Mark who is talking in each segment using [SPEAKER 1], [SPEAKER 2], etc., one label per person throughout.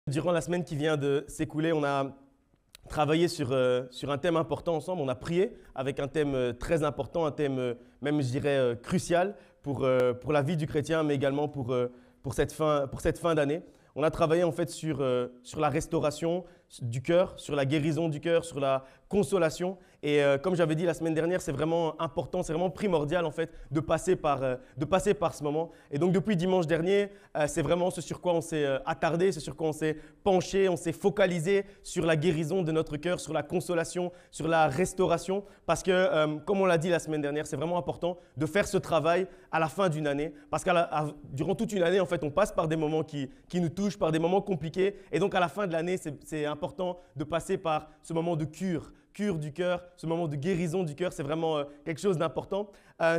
[SPEAKER 1] Durant la semaine qui vient de s'écouler, on a travaillé sur un thème important ensemble. On a prié avec un thème très important, un thème même, je dirais, crucial pour la vie du chrétien, mais également pour cette fin d'année. On a travaillé en fait sur la restauration du cœur, sur la guérison du cœur, sur la consolation. Et comme j'avais dit la semaine dernière, c'est vraiment important, c'est vraiment primordial en fait de passer par ce moment. Et donc depuis dimanche dernier, c'est vraiment ce sur quoi on s'est attardé, ce sur quoi on s'est penché, on s'est focalisé sur la guérison de notre cœur, sur la consolation, sur la restauration. Parce que comme on l'a dit la semaine dernière, c'est vraiment important de faire ce travail à la fin d'une année. Parce que durant toute une année, en fait, on passe par des moments qui nous touchent, par des moments compliqués. Et donc à la fin de l'année, c'est important de passer par ce moment de cure du cœur, ce moment de guérison du cœur, c'est vraiment quelque chose d'important.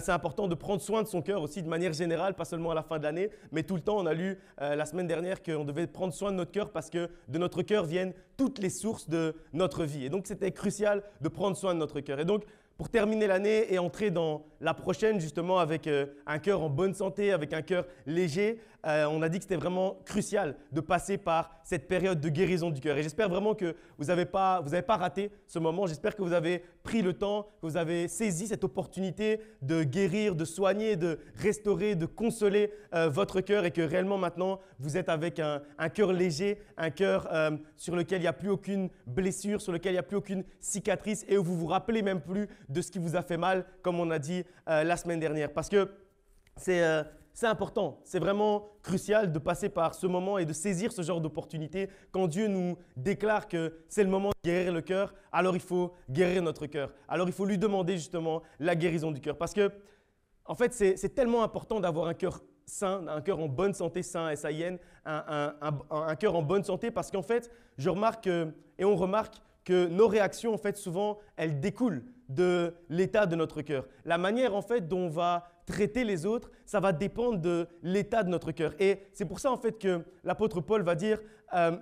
[SPEAKER 1] C'est important de prendre soin de son cœur aussi de manière générale, pas seulement à la fin de l'année, mais tout le temps. On a lu la semaine dernière qu'on devait prendre soin de notre cœur parce que de notre cœur viennent toutes les sources de notre vie. Et donc, c'était crucial de prendre soin de notre cœur. Et donc, pour terminer l'année et entrer dans la prochaine justement avec un cœur en bonne santé, avec un cœur léger, on a dit que c'était vraiment crucial de passer par cette période de guérison du cœur. Et j'espère vraiment que vous n'avez pas raté ce moment. J'espère que vous avez pris le temps, que vous avez saisi cette opportunité de guérir, de soigner, de restaurer, de consoler votre cœur et que réellement maintenant vous êtes avec un cœur léger, un cœur sur lequel il n'y a plus aucune blessure, sur lequel il n'y a plus aucune cicatrice et où vous vous rappelez même plus de ce qui vous a fait mal, comme on a dit la semaine dernière. Parce que c'est important, c'est vraiment crucial de passer par ce moment et de saisir ce genre d'opportunité. Quand Dieu nous déclare que c'est le moment de guérir le cœur, alors il faut guérir notre cœur. Alors il faut lui demander justement la guérison du cœur. Parce que, en fait, c'est tellement important d'avoir un cœur sain, un cœur en bonne santé, sain, S-A-I-N, un cœur en bonne santé parce qu'en fait, je remarque et on remarque que nos réactions, en fait, souvent, elles découlent de l'état de notre cœur. La manière, en fait, dont on va traiter les autres, ça va dépendre de l'état de notre cœur. Et c'est pour ça, en fait, que l'apôtre Paul va dire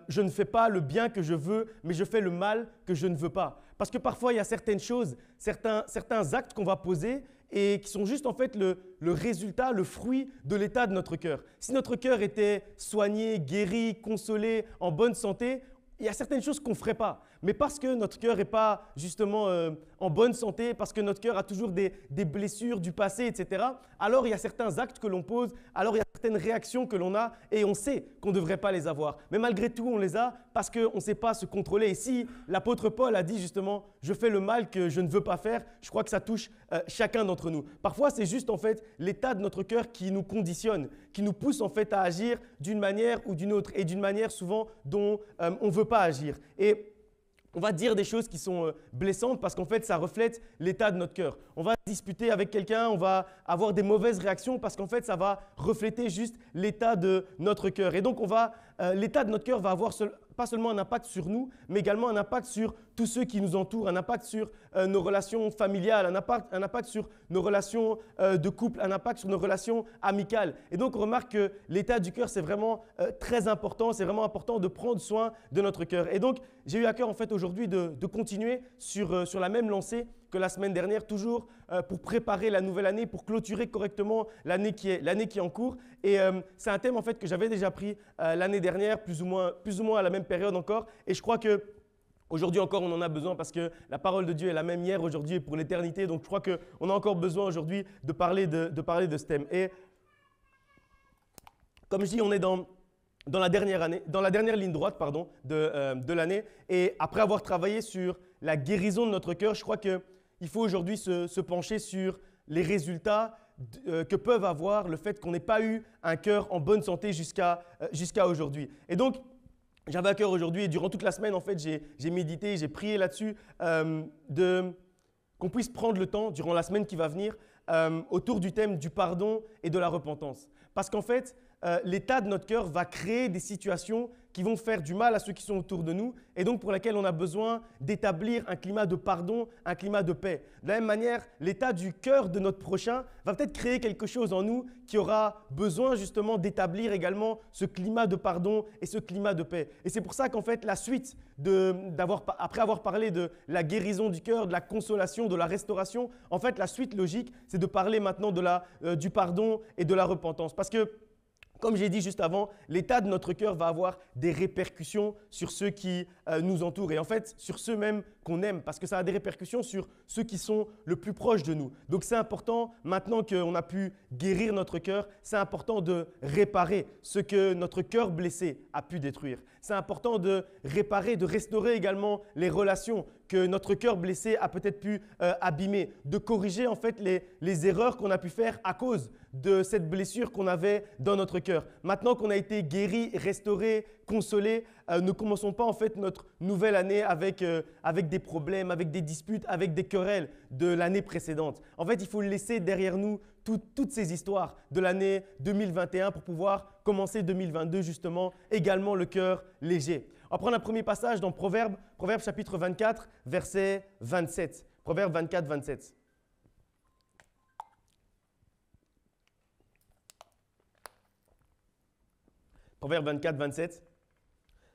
[SPEAKER 1] je ne fais pas le bien que je veux, mais je fais le mal que je ne veux pas. Parce que parfois, il y a certaines choses, certains actes qu'on va poser et qui sont juste en fait le résultat, le fruit de l'état de notre cœur. Si notre cœur était soigné, guéri, consolé, en bonne santé, il y a certaines choses qu'on ne ferait pas. Mais parce que notre cœur n'est pas justement en bonne santé, parce que notre cœur a toujours des blessures du passé, etc., alors il y a certains actes que l'on pose, alors il y a certaines réactions que l'on a et on sait qu'on ne devrait pas les avoir. Mais malgré tout, on les a parce qu'on ne sait pas se contrôler. Et si l'apôtre Paul a dit justement « je fais le mal que je ne veux pas faire », je crois que ça touche chacun d'entre nous. Parfois, c'est juste en fait l'état de notre cœur qui nous conditionne, qui nous pousse en fait à agir d'une manière ou d'une autre et d'une manière souvent dont on ne veut pas agir. Et on va dire des choses qui sont blessantes parce qu'en fait, ça reflète l'état de notre cœur. On va disputer avec quelqu'un, on va avoir des mauvaises réactions parce qu'en fait, ça va refléter juste l'état de notre cœur. Et donc, l'état de notre cœur va avoir pas seulement un impact sur nous, mais également un impact sur tous ceux qui nous entourent, un impact sur nos relations familiales, un impact sur nos relations de couple, un impact sur nos relations amicales. Et donc, on remarque que l'état du cœur, c'est vraiment très important. C'est vraiment important de prendre soin de notre cœur. Et donc, j'ai eu à cœur en fait aujourd'hui de continuer sur la même lancée que la semaine dernière, toujours pour préparer la nouvelle année, pour clôturer correctement l'année qui est en cours. Et c'est un thème en fait que j'avais déjà pris l'année dernière, plus ou moins à la même période encore. Et je crois que aujourd'hui encore, on en a besoin parce que la parole de Dieu est la même hier, aujourd'hui et pour l'éternité. Donc, je crois qu'on a encore besoin aujourd'hui de parler de ce thème. Et comme je dis, on est dans la dernière ligne droite de l'année. Et après avoir travaillé sur la guérison de notre cœur, je crois qu'il faut aujourd'hui se pencher sur les résultats que peuvent avoir le fait qu'on n'ait pas eu un cœur en bonne santé jusqu'à aujourd'hui. Et donc, j'avais à cœur aujourd'hui et durant toute la semaine, en fait, j'ai médité, j'ai prié là-dessus qu'on puisse prendre le temps durant la semaine qui va venir autour du thème du pardon et de la repentance. Parce qu'en fait, l'état de notre cœur va créer des situations qui vont faire du mal à ceux qui sont autour de nous et donc pour lesquelles on a besoin d'établir un climat de pardon, un climat de paix. De la même manière, l'état du cœur de notre prochain va peut-être créer quelque chose en nous qui aura besoin justement d'établir également ce climat de pardon et ce climat de paix. Et c'est pour ça qu'en fait, la suite, après avoir parlé de la guérison du cœur, de la consolation, de la restauration, en fait, la suite logique, c'est de parler maintenant du pardon et de la repentance. Parce que Comme j'ai dit juste avant, l'état de notre cœur va avoir des répercussions sur ceux qui nous entourent et en fait sur ceux même qu'on aime parce que ça a des répercussions sur ceux qui sont le plus proches de nous. Donc c'est important, maintenant qu'on a pu guérir notre cœur, c'est important de réparer ce que notre cœur blessé a pu détruire. C'est important de réparer, de restaurer également les relations que notre cœur blessé a peut-être pu abîmer, de corriger en fait les erreurs qu'on a pu faire à cause de cette blessure qu'on avait dans notre cœur. Maintenant qu'on a été guéri, restauré, consolé, ne commençons pas en fait notre nouvelle année avec des problèmes, avec des disputes, avec des querelles de l'année précédente. En fait, il faut laisser derrière nous toutes ces histoires de l'année 2021 pour pouvoir commencer 2022 justement également le cœur léger. On va prendre un premier passage dans Proverbes chapitre 24, verset 27. Proverbes 24, 27. Proverbe 24, 27.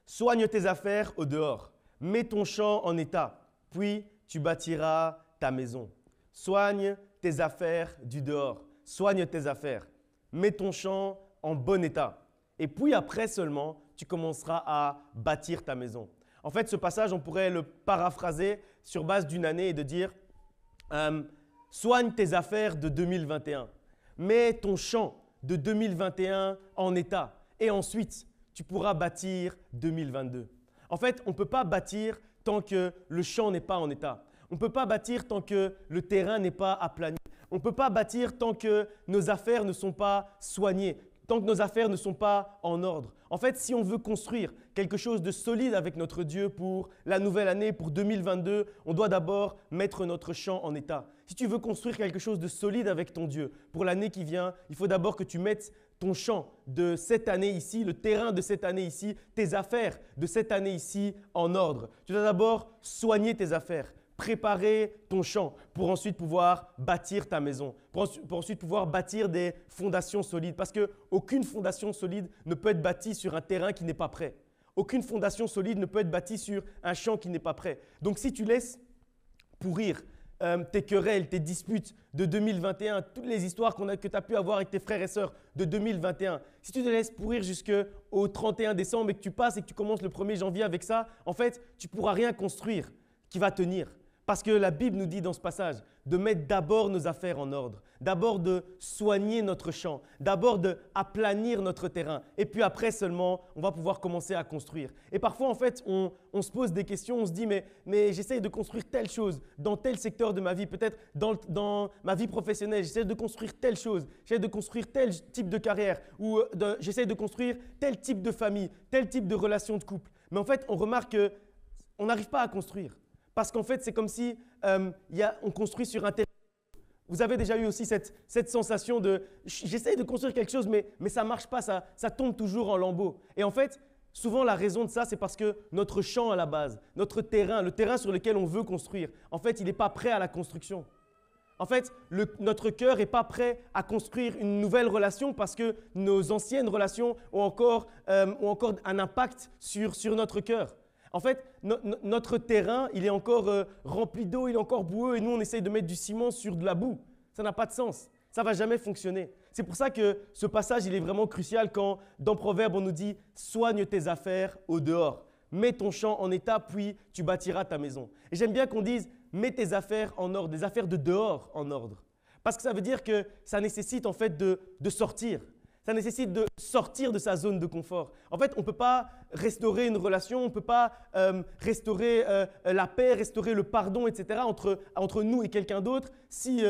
[SPEAKER 1] Soigne tes affaires au dehors, mets ton champ en état, puis tu bâtiras ta maison. Soigne tes affaires du dehors, soigne tes affaires, mets ton champ en bon état. Et puis après seulement, tu commenceras à bâtir ta maison. En fait, ce passage, on pourrait le paraphraser sur base d'une année et de dire soigne tes affaires de 2021, mets ton champ de 2021 en état. Et ensuite, tu pourras bâtir 2022. En fait, on ne peut pas bâtir tant que le champ n'est pas en état. On ne peut pas bâtir tant que le terrain n'est pas aplani. On ne peut pas bâtir tant que nos affaires ne sont pas soignées, tant que nos affaires ne sont pas en ordre. En fait, si on veut construire quelque chose de solide avec notre Dieu pour la nouvelle année, pour 2022, on doit d'abord mettre notre champ en état. Si tu veux construire quelque chose de solide avec ton Dieu pour l'année qui vient, il faut d'abord que tu mettes ton champ de cette année ici, le terrain de cette année ici, tes affaires de cette année ici en ordre. Tu dois d'abord soigner tes affaires, préparer ton champ pour ensuite pouvoir bâtir ta maison, pour ensuite pouvoir bâtir des fondations solides. Parce qu'aucune fondation solide ne peut être bâtie sur un terrain qui n'est pas prêt. Aucune fondation solide ne peut être bâtie sur un champ qui n'est pas prêt. Donc si tu laisses pourrir tes querelles, tes disputes de 2021, toutes les histoires que tu as pu avoir avec tes frères et sœurs de 2021, si tu te laisses pourrir jusqu'au 31 décembre et que tu passes et que tu commences le 1er janvier avec ça, en fait, tu ne pourras rien construire qui va tenir. Parce que la Bible nous dit dans ce passage de mettre d'abord nos affaires en ordre, d'abord de soigner notre champ, d'abord d'aplanir notre terrain. Et puis après seulement, on va pouvoir commencer à construire. Et parfois, en fait, on se pose des questions, on se dit mais j'essaye de construire telle chose dans tel secteur de ma vie, peut-être dans ma vie professionnelle, j'essaie de construire telle chose, j'essaie de construire tel type de carrière ou j'essaie de construire tel type de famille, tel type de relation de couple. Mais en fait, on remarque qu'on n'arrive pas à construire. Parce qu'en fait, c'est comme si on construit sur un terrain. Vous avez déjà eu aussi cette sensation de « j'essaye de construire quelque chose, mais ça ne marche pas, ça tombe toujours en lambeaux ». Et en fait, souvent la raison de ça, c'est parce que notre champ à la base, notre terrain, le terrain sur lequel on veut construire, en fait, il n'est pas prêt à la construction. En fait, notre cœur n'est pas prêt à construire une nouvelle relation parce que nos anciennes relations ont encore un impact sur notre cœur. En fait, notre terrain, il est encore rempli d'eau, il est encore boueux et nous, on essaye de mettre du ciment sur de la boue. Ça n'a pas de sens. Ça ne va jamais fonctionner. C'est pour ça que ce passage, il est vraiment crucial quand, dans Proverbes, on nous dit « Soigne tes affaires au dehors. Mets ton champ en état, puis tu bâtiras ta maison. » Et j'aime bien qu'on dise « Mets tes affaires en ordre, des affaires de dehors en ordre. » Parce que ça veut dire que ça nécessite en fait de sortir. Ça nécessite de sortir de sa zone de confort. En fait, on ne peut pas restaurer une relation, on ne peut pas restaurer la paix, restaurer le pardon, etc. entre nous et quelqu'un d'autre si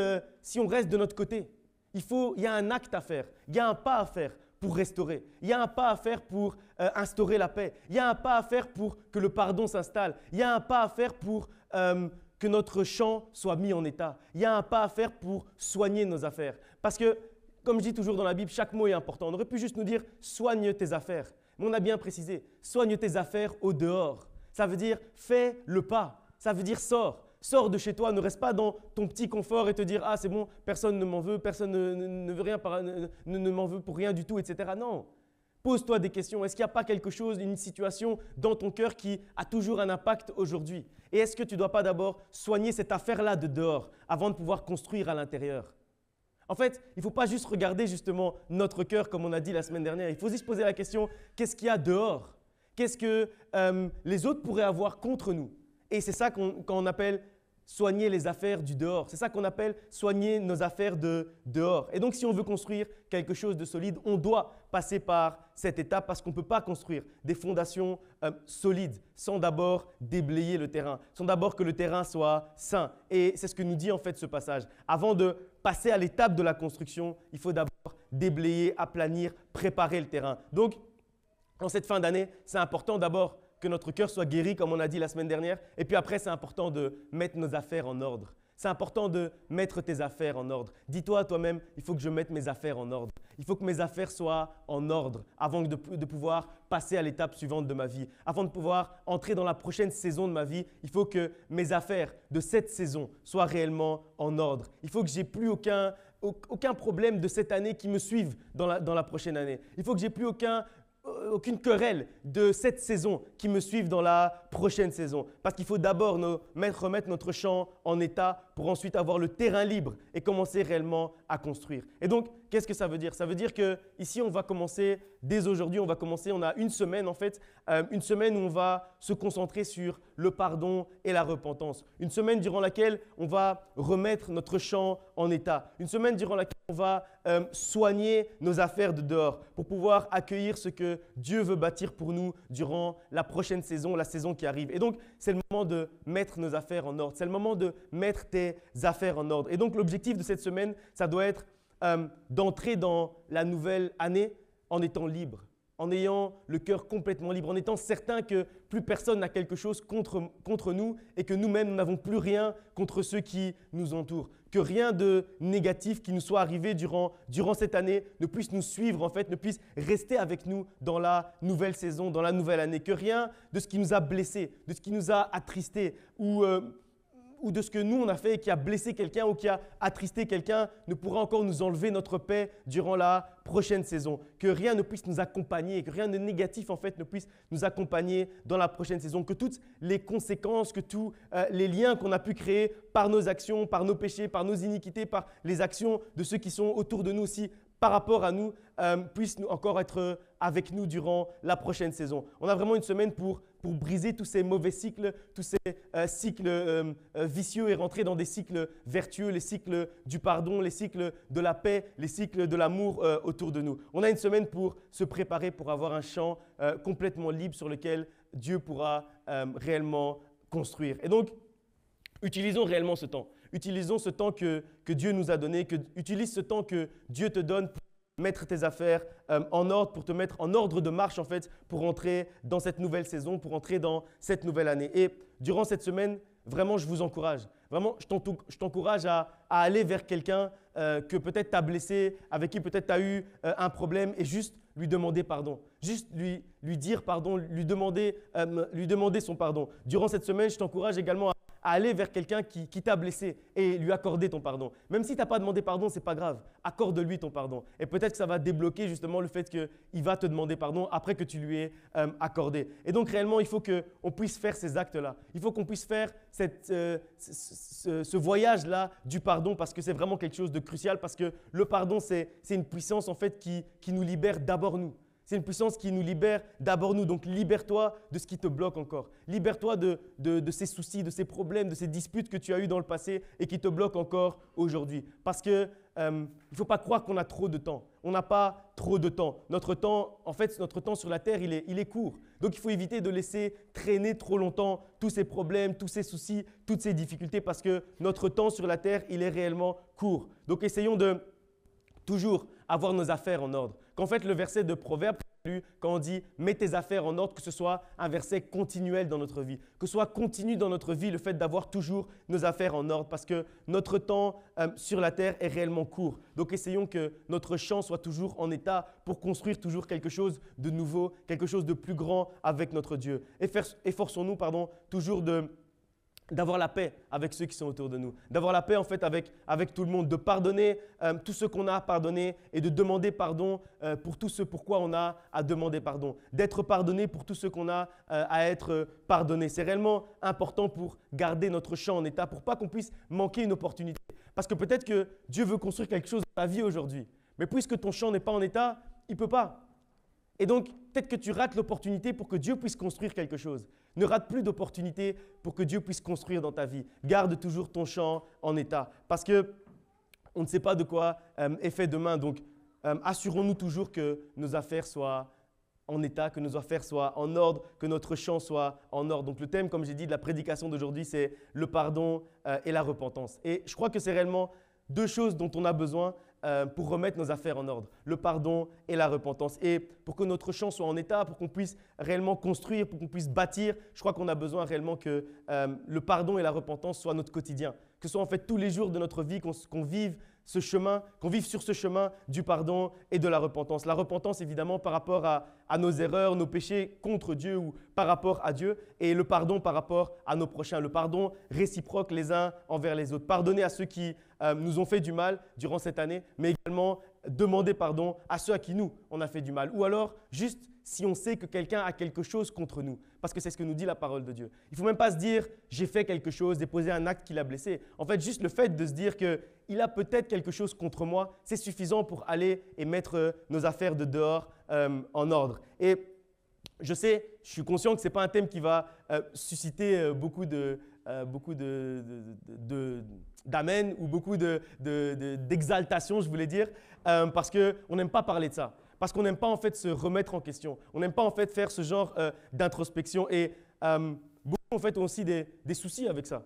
[SPEAKER 1] on reste de notre côté. Il y a un acte à faire, il y a un pas à faire pour restaurer. Il y a un pas à faire pour instaurer la paix. Il y a un pas à faire pour que le pardon s'installe. Il y a un pas à faire pour que notre champ soit mis en état. Il y a un pas à faire pour soigner nos affaires. Parce que comme je dis toujours dans la Bible, chaque mot est important. On aurait pu juste nous dire « soigne tes affaires ». Mais on a bien précisé « soigne tes affaires au dehors ». Ça veut dire « fais le pas ». Ça veut dire « sors ». Sors de chez toi, ne reste pas dans ton petit confort et te dire « ah c'est bon, personne ne m'en veut, personne ne veut rien, ne m'en veut pour rien du tout, etc. » Non. Pose-toi des questions. Est-ce qu'il n'y a pas quelque chose, une situation dans ton cœur qui a toujours un impact aujourd'hui? Et est-ce que tu ne dois pas d'abord soigner cette affaire-là de dehors avant de pouvoir construire à l'intérieur? En fait, il ne faut pas juste regarder justement notre cœur comme on a dit la semaine dernière. Il faut aussi se poser la question, qu'est-ce qu'il y a dehors? Qu'est-ce que les autres pourraient avoir contre nous? Et c'est ça qu'on appelle soigner les affaires du dehors. C'est ça qu'on appelle soigner nos affaires de dehors. Et donc, si on veut construire quelque chose de solide, on doit passer par cette étape parce qu'on ne peut pas construire des fondations solides sans d'abord déblayer le terrain, sans d'abord que le terrain soit sain. Et c'est ce que nous dit en fait ce passage. Avant de passer à l'étape de la construction, il faut d'abord déblayer, aplanir, préparer le terrain. Donc, en cette fin d'année, c'est important d'abord que notre cœur soit guéri, comme on a dit la semaine dernière. Et puis après, c'est important de mettre nos affaires en ordre. C'est important de mettre tes affaires en ordre. Dis-toi à toi-même, il faut que je mette mes affaires en ordre. Il faut que mes affaires soient en ordre avant de pouvoir passer à l'étape suivante de ma vie. Avant de pouvoir entrer dans la prochaine saison de ma vie, il faut que mes affaires de cette saison soient réellement en ordre. Il faut que j'ai plus aucun problème de cette année qui me suive dans la prochaine année. Il faut que j'ai plus aucune querelle de cette saison qui me suive dans la prochaine saison. Parce qu'il faut d'abord remettre notre champ en état pour ensuite avoir le terrain libre et commencer réellement à construire. Et donc, qu'est-ce que ça veut dire? Ça veut dire qu'ici, on va commencer, dès aujourd'hui, on a une semaine en fait, une semaine où on va se concentrer sur le pardon et la repentance. Une semaine durant laquelle on va remettre notre champ en état. Une semaine durant laquelle on va soigner nos affaires de dehors pour pouvoir accueillir ce que Dieu veut bâtir pour nous durant la prochaine saison, la saison qui arrive. Et donc, c'est le moment de mettre nos affaires en ordre. C'est le moment de mettre tes affaires en ordre. Et donc, l'objectif de cette semaine, ça doit être d'entrer dans la nouvelle année en étant libre, en ayant le cœur complètement libre, en étant certain que plus personne n'a quelque chose contre nous et que nous-mêmes, nous n'avons plus rien contre ceux qui nous entourent. Que rien de négatif qui nous soit arrivé durant cette année ne puisse nous suivre, en fait, ne puisse rester avec nous dans la nouvelle saison, dans la nouvelle année. Que rien de ce qui nous a blessés, de ce qui nous a attristés ou de ce que nous, on a fait et qui a blessé quelqu'un ou qui a attristé quelqu'un ne pourra encore nous enlever notre paix durant la prochaine saison. Que rien ne puisse nous accompagner, que rien de négatif en fait ne puisse nous accompagner dans la prochaine saison. Que toutes les conséquences, que tous les liens qu'on a pu créer par nos actions, par nos péchés, par nos iniquités, par les actions de ceux qui sont autour de nous aussi, par rapport à nous, puissent encore être avec nous durant la saison. On a vraiment une semaine pour briser tous ces mauvais cycles, tous ces cycles vicieux et rentrer dans des cycles vertueux, les cycles du pardon, les cycles de la paix, les cycles de l'amour autour de nous. On a une semaine pour se préparer pour avoir un champ complètement libre sur lequel Dieu pourra réellement construire. Et donc, utilisons réellement ce temps. Utilisons ce temps que Dieu nous a donné, utilise ce temps que Dieu te donne pour mettre tes affaires en ordre, pour te mettre en ordre de marche en fait, pour entrer dans cette nouvelle saison, pour entrer dans cette nouvelle année. Et durant cette semaine, vraiment, je vous encourage. Vraiment, je t'encourage à aller vers quelqu'un que peut-être tu as blessé, avec qui peut-être tu as eu un problème et juste lui demander pardon. Juste lui dire pardon, lui demander son pardon. Durant cette semaine, je t'encourage également à aller vers quelqu'un qui t'a blessé et lui accorder ton pardon. Même si tu n'as pas demandé pardon, ce n'est pas grave. Accorde-lui ton pardon. Et peut-être que ça va débloquer justement le fait qu'il va te demander pardon après que tu lui aies accordé. Et donc réellement, il faut qu'on puisse faire ces actes-là. Il faut qu'on puisse faire ce voyage-là du pardon parce que c'est vraiment quelque chose de crucial parce que le pardon, c'est une puissance en fait qui nous libère d'abord nous. C'est une puissance qui nous libère d'abord nous. Donc, libère-toi de ce qui te bloque encore. Libère-toi de ces soucis, de ces problèmes, de ces disputes que tu as eues dans le passé et qui te bloquent encore aujourd'hui. Parce qu'il ne faut pas croire qu'on a trop de temps. On n'a pas trop de temps. Notre temps sur la terre, il est court. Donc, il faut éviter de laisser traîner trop longtemps tous ces problèmes, tous ces soucis, toutes ces difficultés parce que notre temps sur la terre, il est réellement court. Donc, essayons de toujours avoir nos affaires en ordre. Qu'en fait, le verset de Proverbe, quand on dit « mets tes affaires en ordre », que ce soit un verset continuel dans notre vie, que ce soit continu dans notre vie le fait d'avoir toujours nos affaires en ordre parce que notre temps sur la terre est réellement court. Donc, essayons que notre champ soit toujours en état pour construire toujours quelque chose de nouveau, quelque chose de plus grand avec notre Dieu. Efforçons-nous, toujours d'avoir la paix avec ceux qui sont autour de nous, d'avoir la paix en fait avec tout le monde, de pardonner tout ce qu'on a à pardonner et de demander pardon pour tout ce pourquoi on a à demander pardon, d'être pardonné pour tout ce qu'on a à être pardonné. C'est réellement important pour garder notre champ en état, pour pas qu'on puisse manquer une opportunité. Parce que peut-être que Dieu veut construire quelque chose dans ta vie aujourd'hui. Mais puisque ton champ n'est pas en état, il ne peut pas. Et donc, peut-être que tu rates l'opportunité pour que Dieu puisse construire quelque chose. Ne rate plus d'opportunité pour que Dieu puisse construire dans ta vie. Garde toujours ton champ en état. Parce qu'on ne sait pas de quoi est fait demain. Donc, assurons-nous toujours que nos affaires soient en état, que nos affaires soient en ordre, que notre champ soit en ordre. Donc, le thème, comme j'ai dit, de la prédication d'aujourd'hui, c'est le pardon et la repentance. Et je crois que c'est réellement deux choses dont on a besoin pour remettre nos affaires en ordre, le pardon et la repentance. Et pour que notre champ soit en état, pour qu'on puisse réellement construire, pour qu'on puisse bâtir, je crois qu'on a besoin réellement que le pardon et la repentance soient notre quotidien, que ce soit en fait tous les jours de notre vie, qu'on vive ce chemin, qu'on vive sur ce chemin du pardon et de la repentance. La repentance, évidemment, par rapport à nos erreurs, nos péchés contre Dieu ou par rapport à Dieu, et le pardon par rapport à nos prochains. Le pardon réciproque les uns envers les autres. Pardonner à ceux qui nous ont fait du mal durant cette année, mais également demander pardon à ceux à qui nous, on a fait du mal. Ou alors, juste si on sait que quelqu'un a quelque chose contre nous, parce que c'est ce que nous dit la parole de Dieu. Il ne faut même pas se dire « j'ai fait quelque chose, déposer un acte qui l'a blessé ». En fait, juste le fait de se dire qu'il a peut-être quelque chose contre moi, c'est suffisant pour aller et mettre nos affaires de dehors en ordre. Et je sais, je suis conscient que ce n'est pas un thème qui va susciter beaucoup d'amen ou beaucoup d'exaltation, je voulais dire, parce qu'on n'aime pas parler de ça. Parce qu'on n'aime pas en fait se remettre en question. On n'aime pas en fait faire ce genre d'introspection. Et beaucoup en fait ont aussi des soucis avec ça.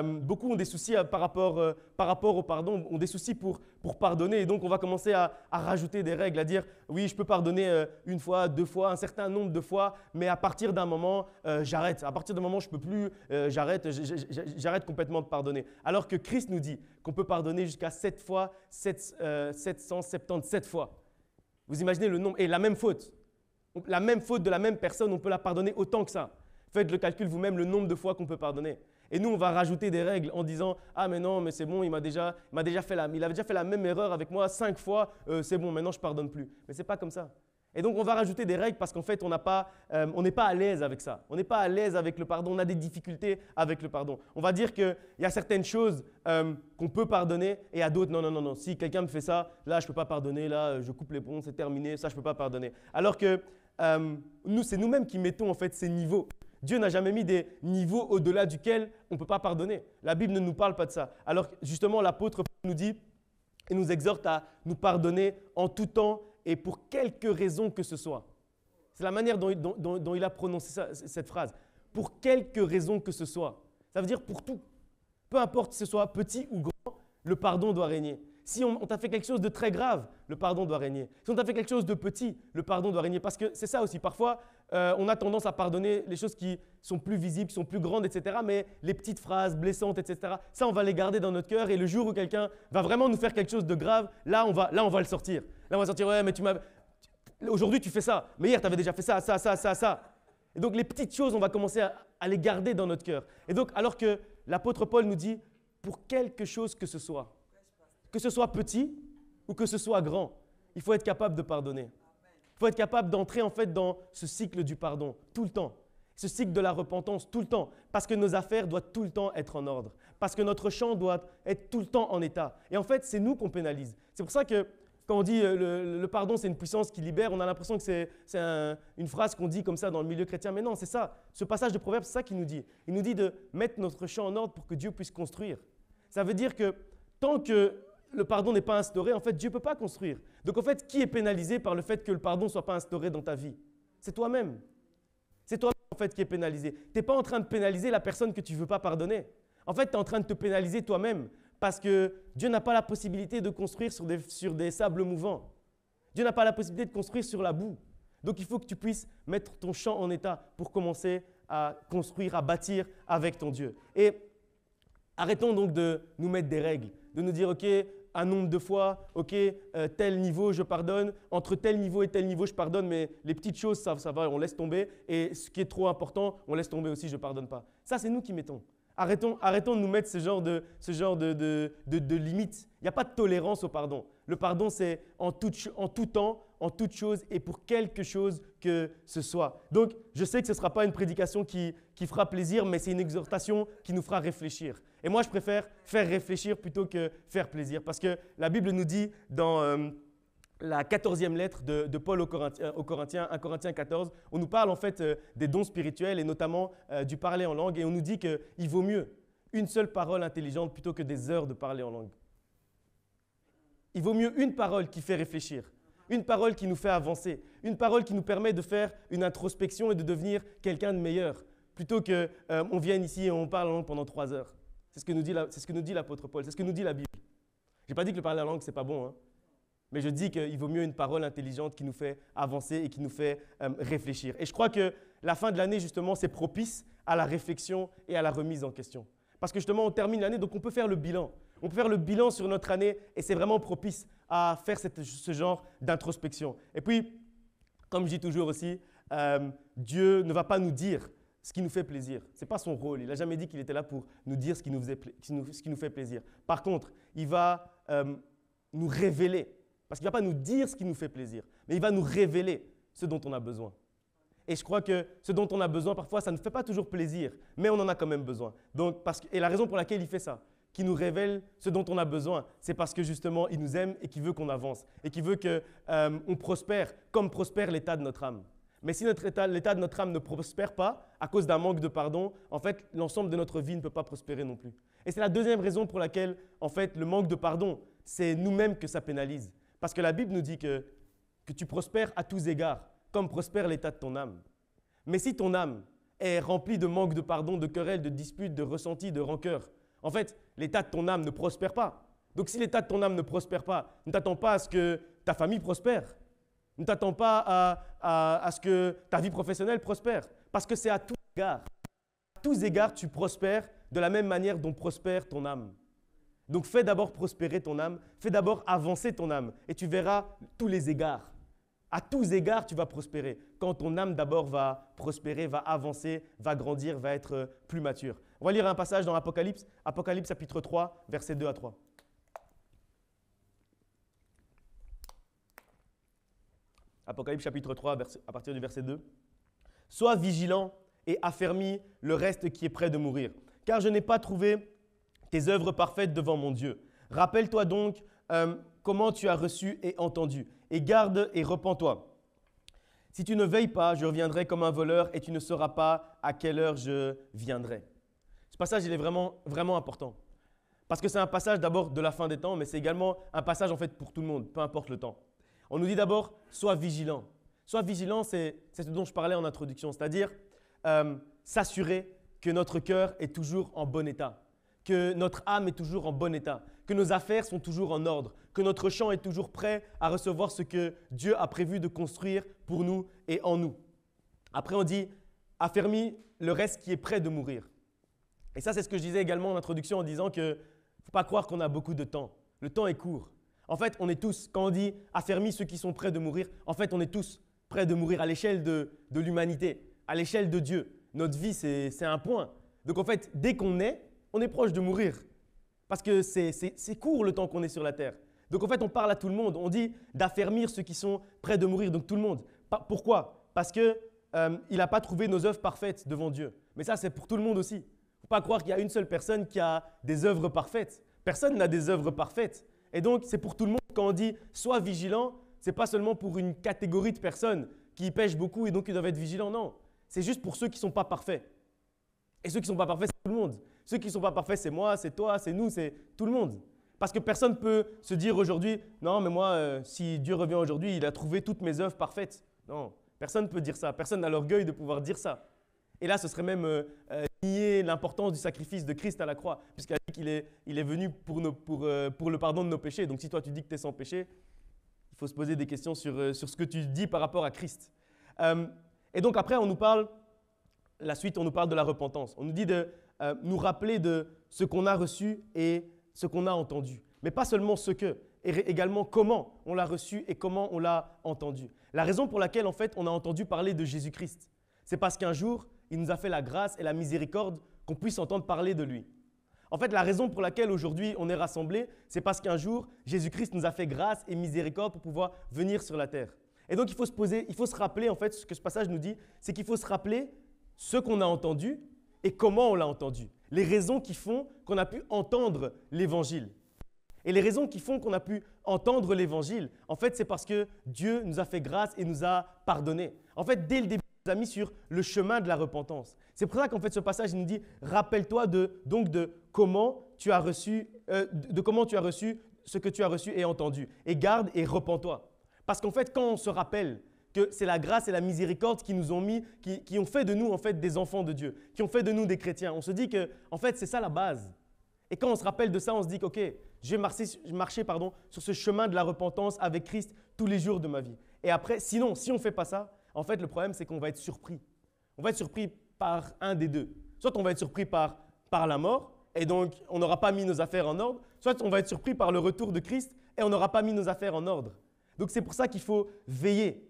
[SPEAKER 1] Beaucoup ont des soucis par rapport au pardon, ont des soucis pour pardonner. Et donc, on va commencer à rajouter des règles, à dire « oui, je peux pardonner une fois, deux fois, un certain nombre de fois, mais à partir d'un moment, j'arrête. À partir d'un moment, je ne peux plus, j'arrête complètement de pardonner. » Alors que Christ nous dit qu'on peut pardonner jusqu'à 777 fois. Vous imaginez le nombre, et la même faute de la même personne, on peut la pardonner autant que ça. Faites le calcul vous-même, le nombre de fois qu'on peut pardonner. Et nous, on va rajouter des règles en disant « ah mais non, mais c'est bon, il avait déjà fait la même erreur avec moi 5 fois, c'est bon, maintenant je ne pardonne plus. » Mais ce n'est pas comme ça. Et donc, on va rajouter des règles parce qu'en fait, on n'est pas à l'aise avec ça. On n'est pas à l'aise avec le pardon, on a des difficultés avec le pardon. On va dire qu'il y a certaines choses qu'on peut pardonner et il y a d'autres, non. Si quelqu'un me fait ça, là, je ne peux pas pardonner, là, je coupe les ponts, c'est terminé, ça, je ne peux pas pardonner. Alors que c'est nous-mêmes qui mettons en fait ces niveaux. Dieu n'a jamais mis des niveaux au-delà duquel on ne peut pas pardonner. La Bible ne nous parle pas de ça. Alors justement, l'apôtre nous dit et nous exhorte à nous pardonner en tout temps et pour quelque raison que ce soit. C'est la manière dont il a prononcé cette phrase. Pour quelque raison que ce soit. Ça veut dire pour tout. Peu importe si ce soit petit ou grand, le pardon doit régner. Si on t'a fait quelque chose de très grave, le pardon doit régner. Si on t'a fait quelque chose de petit, le pardon doit régner. Parce que c'est ça aussi. Parfois, on a tendance à pardonner les choses qui sont plus visibles, qui sont plus grandes, etc. Mais les petites phrases blessantes, etc., ça, on va les garder dans notre cœur. Et le jour où quelqu'un va vraiment nous faire quelque chose de grave, là, on va le sortir. Là, on va sortir, ouais, mais aujourd'hui, tu fais ça. Mais hier, tu avais déjà fait ça. Et donc, les petites choses, on va commencer à les garder dans notre cœur. Et donc, alors que l'apôtre Paul nous dit, pour quelque chose que ce soit petit ou que ce soit grand, il faut être capable de pardonner. Il faut être capable d'entrer en fait dans ce cycle du pardon tout le temps. Ce cycle de la repentance tout le temps. Parce que nos affaires doivent tout le temps être en ordre. Parce que notre champ doit être tout le temps en état. Et en fait, c'est nous qu'on pénalise. C'est pour ça que quand on dit le pardon, c'est une puissance qui libère, on a l'impression que c'est une phrase qu'on dit comme ça dans le milieu chrétien. Mais non, c'est ça. Ce passage de Proverbes, c'est ça qu'il nous dit. Il nous dit de mettre notre champ en ordre pour que Dieu puisse construire. Ça veut dire que tant que le pardon n'est pas instauré, en fait, Dieu ne peut pas construire. Donc, en fait, qui est pénalisé par le fait que le pardon ne soit pas instauré dans ta vie? C'est toi-même. C'est toi-même, en fait, qui est pénalisé. Tu n'es pas en train de pénaliser la personne que tu ne veux pas pardonner. En fait, tu es en train de te pénaliser toi-même parce que Dieu n'a pas la possibilité de construire sur des sables mouvants. Dieu n'a pas la possibilité de construire sur la boue. Donc, il faut que tu puisses mettre ton champ en état pour commencer à construire, à bâtir avec ton Dieu. Et arrêtons donc de nous mettre des règles, de nous dire, OK, un nombre de fois, OK, tel niveau, je pardonne. Entre tel niveau et tel niveau, je pardonne, mais les petites choses, ça va, on laisse tomber. Et ce qui est trop important, on laisse tomber aussi, je ne pardonne pas. Ça, c'est nous qui mettons. Arrêtons de nous mettre ce genre de limites. Il n'y a pas de tolérance au pardon. Le pardon, c'est en tout temps, en toute chose et pour quelque chose que ce soit. Donc, je sais que ce ne sera pas une prédication qui fera plaisir, mais c'est une exhortation qui nous fera réfléchir. Et moi, je préfère faire réfléchir plutôt que faire plaisir. Parce que la Bible nous dit dans la 14e lettre de Paul aux Corinthiens, 1 Corinthiens 14, on nous parle en fait des dons spirituels et notamment du parler en langue. Et on nous dit qu'il vaut mieux une seule parole intelligente plutôt que des heures de parler en langue. Il vaut mieux une parole qui fait réfléchir, une parole qui nous fait avancer, une parole qui nous permet de faire une introspection et de devenir quelqu'un de meilleur, plutôt qu'on vienne ici et on parle en langue pendant 3 heures. C'est ce que nous dit l'apôtre Paul, c'est ce que nous dit la Bible. Je n'ai pas dit que le parler en langue, ce n'est pas bon, hein. Mais je dis qu'il vaut mieux une parole intelligente qui nous fait avancer et qui nous fait réfléchir. Et je crois que la fin de l'année, justement, c'est propice à la réflexion et à la remise en question. Parce que justement, on termine l'année, donc on peut faire le bilan. On peut faire le bilan sur notre année et c'est vraiment propice à faire ce genre d'introspection. Et puis, comme je dis toujours aussi, Dieu ne va pas nous dire ce qui nous fait plaisir. Ce n'est pas son rôle. Il n'a jamais dit qu'il était là pour nous dire ce qui nous fait plaisir. Par contre, il va nous révéler. Parce qu'il ne va pas nous dire ce qui nous fait plaisir, mais il va nous révéler ce dont on a besoin. Et je crois que ce dont on a besoin, parfois, ça ne fait pas toujours plaisir, mais on en a quand même besoin. Donc, et la raison pour laquelle il fait ça, qu'il nous révèle ce dont on a besoin, c'est parce que justement, il nous aime et qu'il veut qu'on avance et qu'il veut qu'on prospère comme prospère l'état de notre âme. Mais si l'état de notre âme ne prospère pas à cause d'un manque de pardon, en fait, l'ensemble de notre vie ne peut pas prospérer non plus. Et c'est la deuxième raison pour laquelle, en fait, le manque de pardon, c'est nous-mêmes que ça pénalise. Parce que la Bible nous dit que tu prospères à tous égards, comme prospère l'état de ton âme. Mais si ton âme est remplie de manque de pardon, de querelles, de disputes, de ressentis, de rancœur, en fait, l'état de ton âme ne prospère pas. Donc si l'état de ton âme ne prospère pas, ne t'attends pas à ce que ta famille prospère. Ne t'attends pas à ce que ta vie professionnelle prospère. Parce que c'est à tous égards. À tous égards, tu prospères de la même manière dont prospère ton âme. Donc fais d'abord prospérer ton âme, fais d'abord avancer ton âme et tu verras tous les égards. À tous égards, tu vas prospérer. Quand ton âme d'abord va prospérer, va avancer, va grandir, va être plus mature. On va lire un passage dans Apocalypse, Apocalypse chapitre 3, versets 2 à 3. Apocalypse chapitre 3, à partir du verset 2. « Sois vigilant et affermis le reste qui est près de mourir, car je n'ai pas trouvé tes œuvres parfaites devant mon Dieu. Rappelle-toi donc comment tu as reçu et entendu, et garde et repens-toi. Si tu ne veilles pas, je reviendrai comme un voleur et tu ne sauras pas à quelle heure je viendrai. » Ce passage, il est vraiment, vraiment important. Parce que c'est un passage d'abord de la fin des temps, mais c'est également un passage en fait pour tout le monde, peu importe le temps. On nous dit d'abord, sois vigilant. Sois vigilant, c'est ce dont je parlais en introduction, c'est-à-dire s'assurer que notre cœur est toujours en bon état, que notre âme est toujours en bon état, que nos affaires sont toujours en ordre, que notre champ est toujours prêt à recevoir ce que Dieu a prévu de construire pour nous et en nous. Après, on dit, affermis le reste qui est prêt de mourir. Et ça, c'est ce que je disais également en introduction en disant qu'il ne faut pas croire qu'on a beaucoup de temps. Le temps est court. En fait, on est tous, quand on dit affermis ceux qui sont prêts de mourir, en fait, on est tous prêts de mourir à l'échelle de l'humanité, à l'échelle de Dieu. Notre vie, c'est un point. Donc en fait, dès qu'on est, on est proche de mourir. Parce que c'est court le temps qu'on est sur la terre. Donc en fait, on parle à tout le monde. On dit d'affermir ceux qui sont prêts de mourir, donc tout le monde. Pourquoi? Parce qu'il n'a pas trouvé nos œuvres parfaites devant Dieu. Mais ça, c'est pour tout le monde aussi. Il ne faut pas croire qu'il y a une seule personne qui a des œuvres parfaites. Personne n'a des œuvres parfaites. Et donc, c'est pour tout le monde. Quand on dit « sois vigilant », ce n'est pas seulement pour une catégorie de personnes qui pêchent beaucoup et donc ils doivent être vigilants. Non, c'est juste pour ceux qui ne sont pas parfaits. Et ceux qui ne sont pas parfaits, c'est tout le monde. Ceux qui ne sont pas parfaits, c'est moi, c'est toi, c'est nous, c'est tout le monde. Parce que personne ne peut se dire aujourd'hui « non, mais moi, si Dieu revient aujourd'hui, il a trouvé toutes mes œuvres parfaites. » Non, personne ne peut dire ça. Personne n'a l'orgueil de pouvoir dire ça. Et là, ce serait même nier l'importance du sacrifice de Christ à la croix, puisqu'il a dit qu'il est venu pour le pardon de nos péchés. Donc si toi, tu dis que tu es sans péché, il faut se poser des questions sur ce que tu dis par rapport à Christ. Et donc après, on nous parle de la repentance. On nous dit de nous rappeler de ce qu'on a reçu et ce qu'on a entendu. Mais pas seulement ce que, et également comment on l'a reçu et comment on l'a entendu. La raison pour laquelle, en fait, on a entendu parler de Jésus-Christ, c'est parce qu'un jour, il nous a fait la grâce et la miséricorde qu'on puisse entendre parler de lui. En fait, la raison pour laquelle aujourd'hui on est rassemblés, c'est parce qu'un jour, Jésus-Christ nous a fait grâce et miséricorde pour pouvoir venir sur la terre. Et donc, il faut se rappeler, en fait, ce que ce passage nous dit, c'est qu'il faut se rappeler ce qu'on a entendu et comment on l'a entendu. Les raisons qui font qu'on a pu entendre l'Évangile. Et les raisons qui font qu'on a pu entendre l'Évangile, en fait, c'est parce que Dieu nous a fait grâce et nous a pardonné. En fait, dès le début, il nous a mis sur le chemin de la repentance. C'est pour ça qu'en fait, ce passage il nous dit, rappelle-toi de comment tu as reçu, ce que tu as reçu et entendu. Et garde et repens-toi. Parce qu'en fait, quand on se rappelle que c'est la grâce et la miséricorde qui nous ont mis, qui ont fait de nous en fait des enfants de Dieu, qui ont fait de nous des chrétiens, on se dit que en fait, c'est ça la base. Et quand on se rappelle de ça, on se dit que, ok, je vais marcher sur ce chemin de la repentance avec Christ tous les jours de ma vie. Et après, sinon, si on ne fait pas ça, en fait, le problème, c'est qu'on va être surpris. On va être surpris par un des deux. Soit on va être surpris par la mort, et donc on n'aura pas mis nos affaires en ordre, soit on va être surpris par le retour de Christ, et on n'aura pas mis nos affaires en ordre. Donc c'est pour ça qu'il faut veiller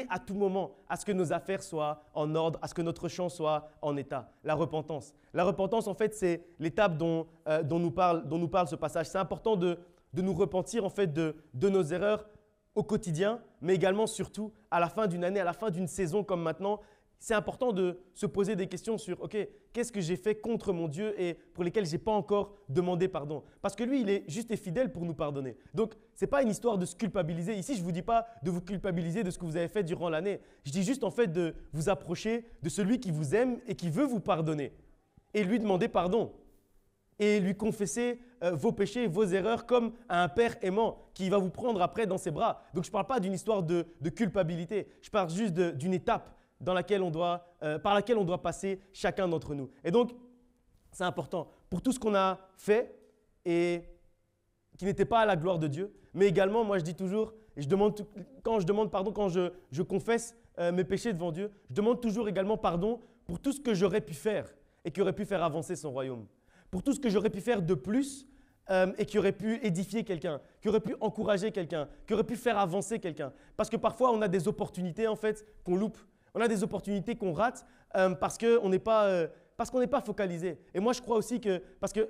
[SPEAKER 1] à tout moment à ce que nos affaires soient en ordre, à ce que notre champ soit en état. La repentance. La repentance, en fait, c'est l'étape dont nous parle ce passage. C'est important de nous repentir, en fait, de nos erreurs au quotidien, mais également, surtout, à la fin d'une année, à la fin d'une saison comme maintenant. C'est important de se poser des questions sur, ok, qu'est-ce que j'ai fait contre mon Dieu et pour lesquels je n'ai pas encore demandé pardon? Parce que lui, il est juste et fidèle pour nous pardonner. Donc, ce n'est pas une histoire de se culpabiliser. Ici, je ne vous dis pas de vous culpabiliser de ce que vous avez fait durant l'année. Je dis juste en fait de vous approcher de celui qui vous aime et qui veut vous pardonner et lui demander pardon et lui confesser vos péchés, vos erreurs comme à un père aimant qui va vous prendre après dans ses bras. Donc, je ne parle pas d'une histoire de culpabilité. Je parle juste d'une étape par laquelle on doit passer chacun d'entre nous. Et donc, c'est important pour tout ce qu'on a fait et qui n'était pas à la gloire de Dieu, mais également, moi je dis toujours, et quand je demande pardon, quand je confesse mes péchés devant Dieu, je demande toujours également pardon pour tout ce que j'aurais pu faire et qui aurait pu faire avancer son royaume. Pour tout ce que j'aurais pu faire de plus et qui aurait pu édifier quelqu'un, qui aurait pu encourager quelqu'un, qui aurait pu faire avancer quelqu'un. Parce que parfois, on a des opportunités en fait qu'on loupe. On a des opportunités qu'on rate parce qu'on n'est pas focalisé. Et moi, je crois aussi que, parce que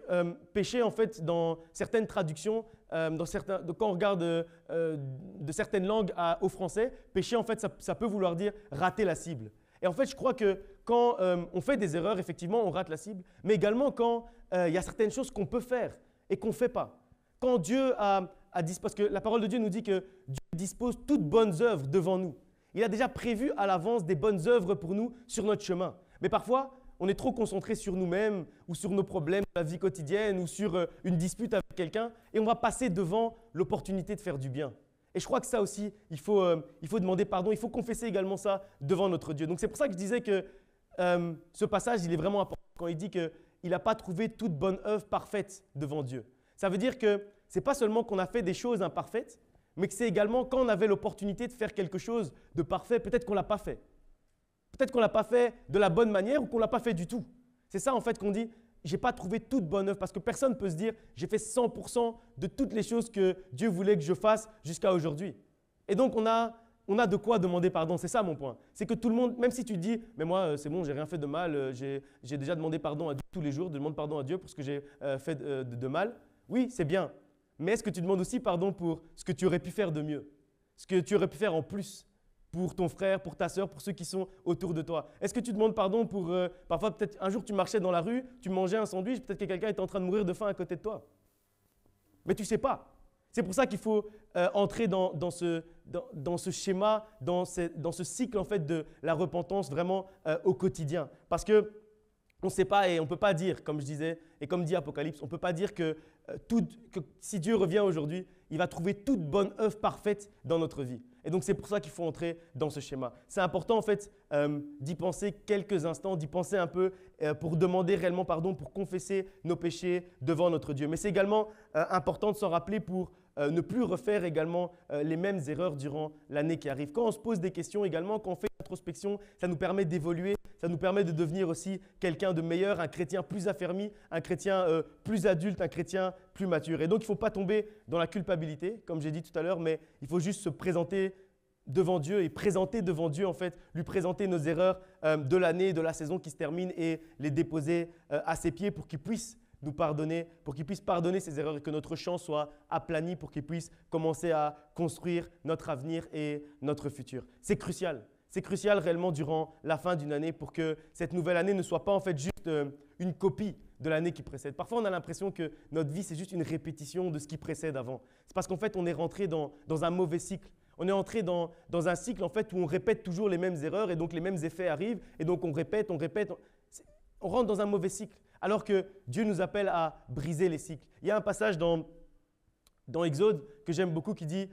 [SPEAKER 1] péché, en fait, dans certaines traductions, quand on regarde de certaines langues au français, péché, en fait, ça peut vouloir dire rater la cible. Et en fait, je crois que quand on fait des erreurs, effectivement, on rate la cible, mais également quand il y a certaines choses qu'on peut faire et qu'on ne fait pas. Quand Dieu parce que la parole de Dieu nous dit que Dieu dispose toutes bonnes œuvres devant nous. Il a déjà prévu à l'avance des bonnes œuvres pour nous sur notre chemin. Mais parfois, on est trop concentré sur nous-mêmes ou sur nos problèmes de la vie quotidienne ou sur une dispute avec quelqu'un et on va passer devant l'opportunité de faire du bien. Et je crois que ça aussi, il faut demander pardon, il faut confesser également ça devant notre Dieu. Donc c'est pour ça que je disais que ce passage, il est vraiment important quand il dit qu'il n'a pas trouvé toute bonne œuvre parfaite devant Dieu. Ça veut dire que ce n'est pas seulement qu'on a fait des choses imparfaites, mais que c'est également quand on avait l'opportunité de faire quelque chose de parfait, peut-être qu'on ne l'a pas fait. Peut-être qu'on ne l'a pas fait de la bonne manière ou qu'on ne l'a pas fait du tout. C'est ça en fait qu'on dit, je n'ai pas trouvé toute bonne œuvre parce que personne ne peut se dire, j'ai fait 100% de toutes les choses que Dieu voulait que je fasse jusqu'à aujourd'hui. Et donc on a de quoi demander pardon, c'est ça mon point. C'est que tout le monde, même si tu dis, mais moi c'est bon, j'ai rien fait de mal, j'ai déjà demandé pardon à Dieu tous les jours, je demande pardon à Dieu pour ce que j'ai fait de mal. Oui, c'est bien. Mais est-ce que tu demandes aussi pardon pour ce que tu aurais pu faire de mieux? Ce que tu aurais pu faire en plus pour ton frère, pour ta sœur, pour ceux qui sont autour de toi? Est-ce que tu demandes pardon pour… parfois, peut-être un jour, tu marchais dans la rue, tu mangeais un sandwich, peut-être que quelqu'un était en train de mourir de faim à côté de toi. Mais tu ne sais pas. C'est pour ça qu'il faut entrer dans ce schéma, dans ce cycle en fait, de la repentance vraiment au quotidien. Parce que on ne sait pas et on ne peut pas dire, comme je disais, et comme dit Apocalypse, on ne peut pas dire que si Dieu revient aujourd'hui, il va trouver toute bonne œuvre parfaite dans notre vie. Et donc, c'est pour ça qu'il faut entrer dans ce schéma. C'est important, en fait, d'y penser quelques instants, d'y penser un peu pour demander réellement pardon, pour confesser nos péchés devant notre Dieu. Mais c'est également important de s'en rappeler pour ne plus refaire également les mêmes erreurs durant l'année qui arrive. Quand on se pose des questions également, quand on fait une introspection, ça nous permet d'évoluer, ça nous permet de devenir aussi quelqu'un de meilleur, un chrétien plus affermi, un chrétien plus adulte, un chrétien plus mature. Et donc, il ne faut pas tomber dans la culpabilité, comme j'ai dit tout à l'heure, mais il faut juste se présenter devant Dieu et présenter devant Dieu, en fait, lui présenter nos erreurs de l'année, de la saison qui se termine et les déposer à ses pieds pour qu'il puisse nous pardonner, pour qu'il puisse pardonner ses erreurs et que notre champ soit aplani pour qu'il puisse commencer à construire notre avenir et notre futur. C'est crucial. C'est crucial réellement durant la fin d'une année pour que cette nouvelle année ne soit pas en fait juste une copie de l'année qui précède. Parfois, on a l'impression que notre vie, c'est juste une répétition de ce qui précède avant. C'est parce qu'en fait, on est rentré dans un mauvais cycle. On est entré dans un cycle en fait, où on répète toujours les mêmes erreurs et donc les mêmes effets arrivent et donc on répète. On rentre dans un mauvais cycle alors que Dieu nous appelle à briser les cycles. Il y a un passage dans Exode que j'aime beaucoup qui dit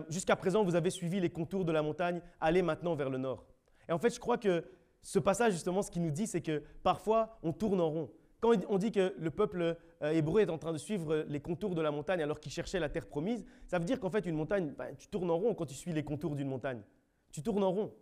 [SPEAKER 1] jusqu'à présent, vous avez suivi les contours de la montagne, allez maintenant vers le nord. Et en fait, je crois que ce passage, justement, ce qu'il nous dit, c'est que parfois, on tourne en rond. Quand on dit que le peuple hébreu est en train de suivre les contours de la montagne alors qu'il cherchait la terre promise, ça veut dire qu'en fait, une montagne, tu tournes en rond quand tu suis les contours d'une montagne. Tu tournes en rond.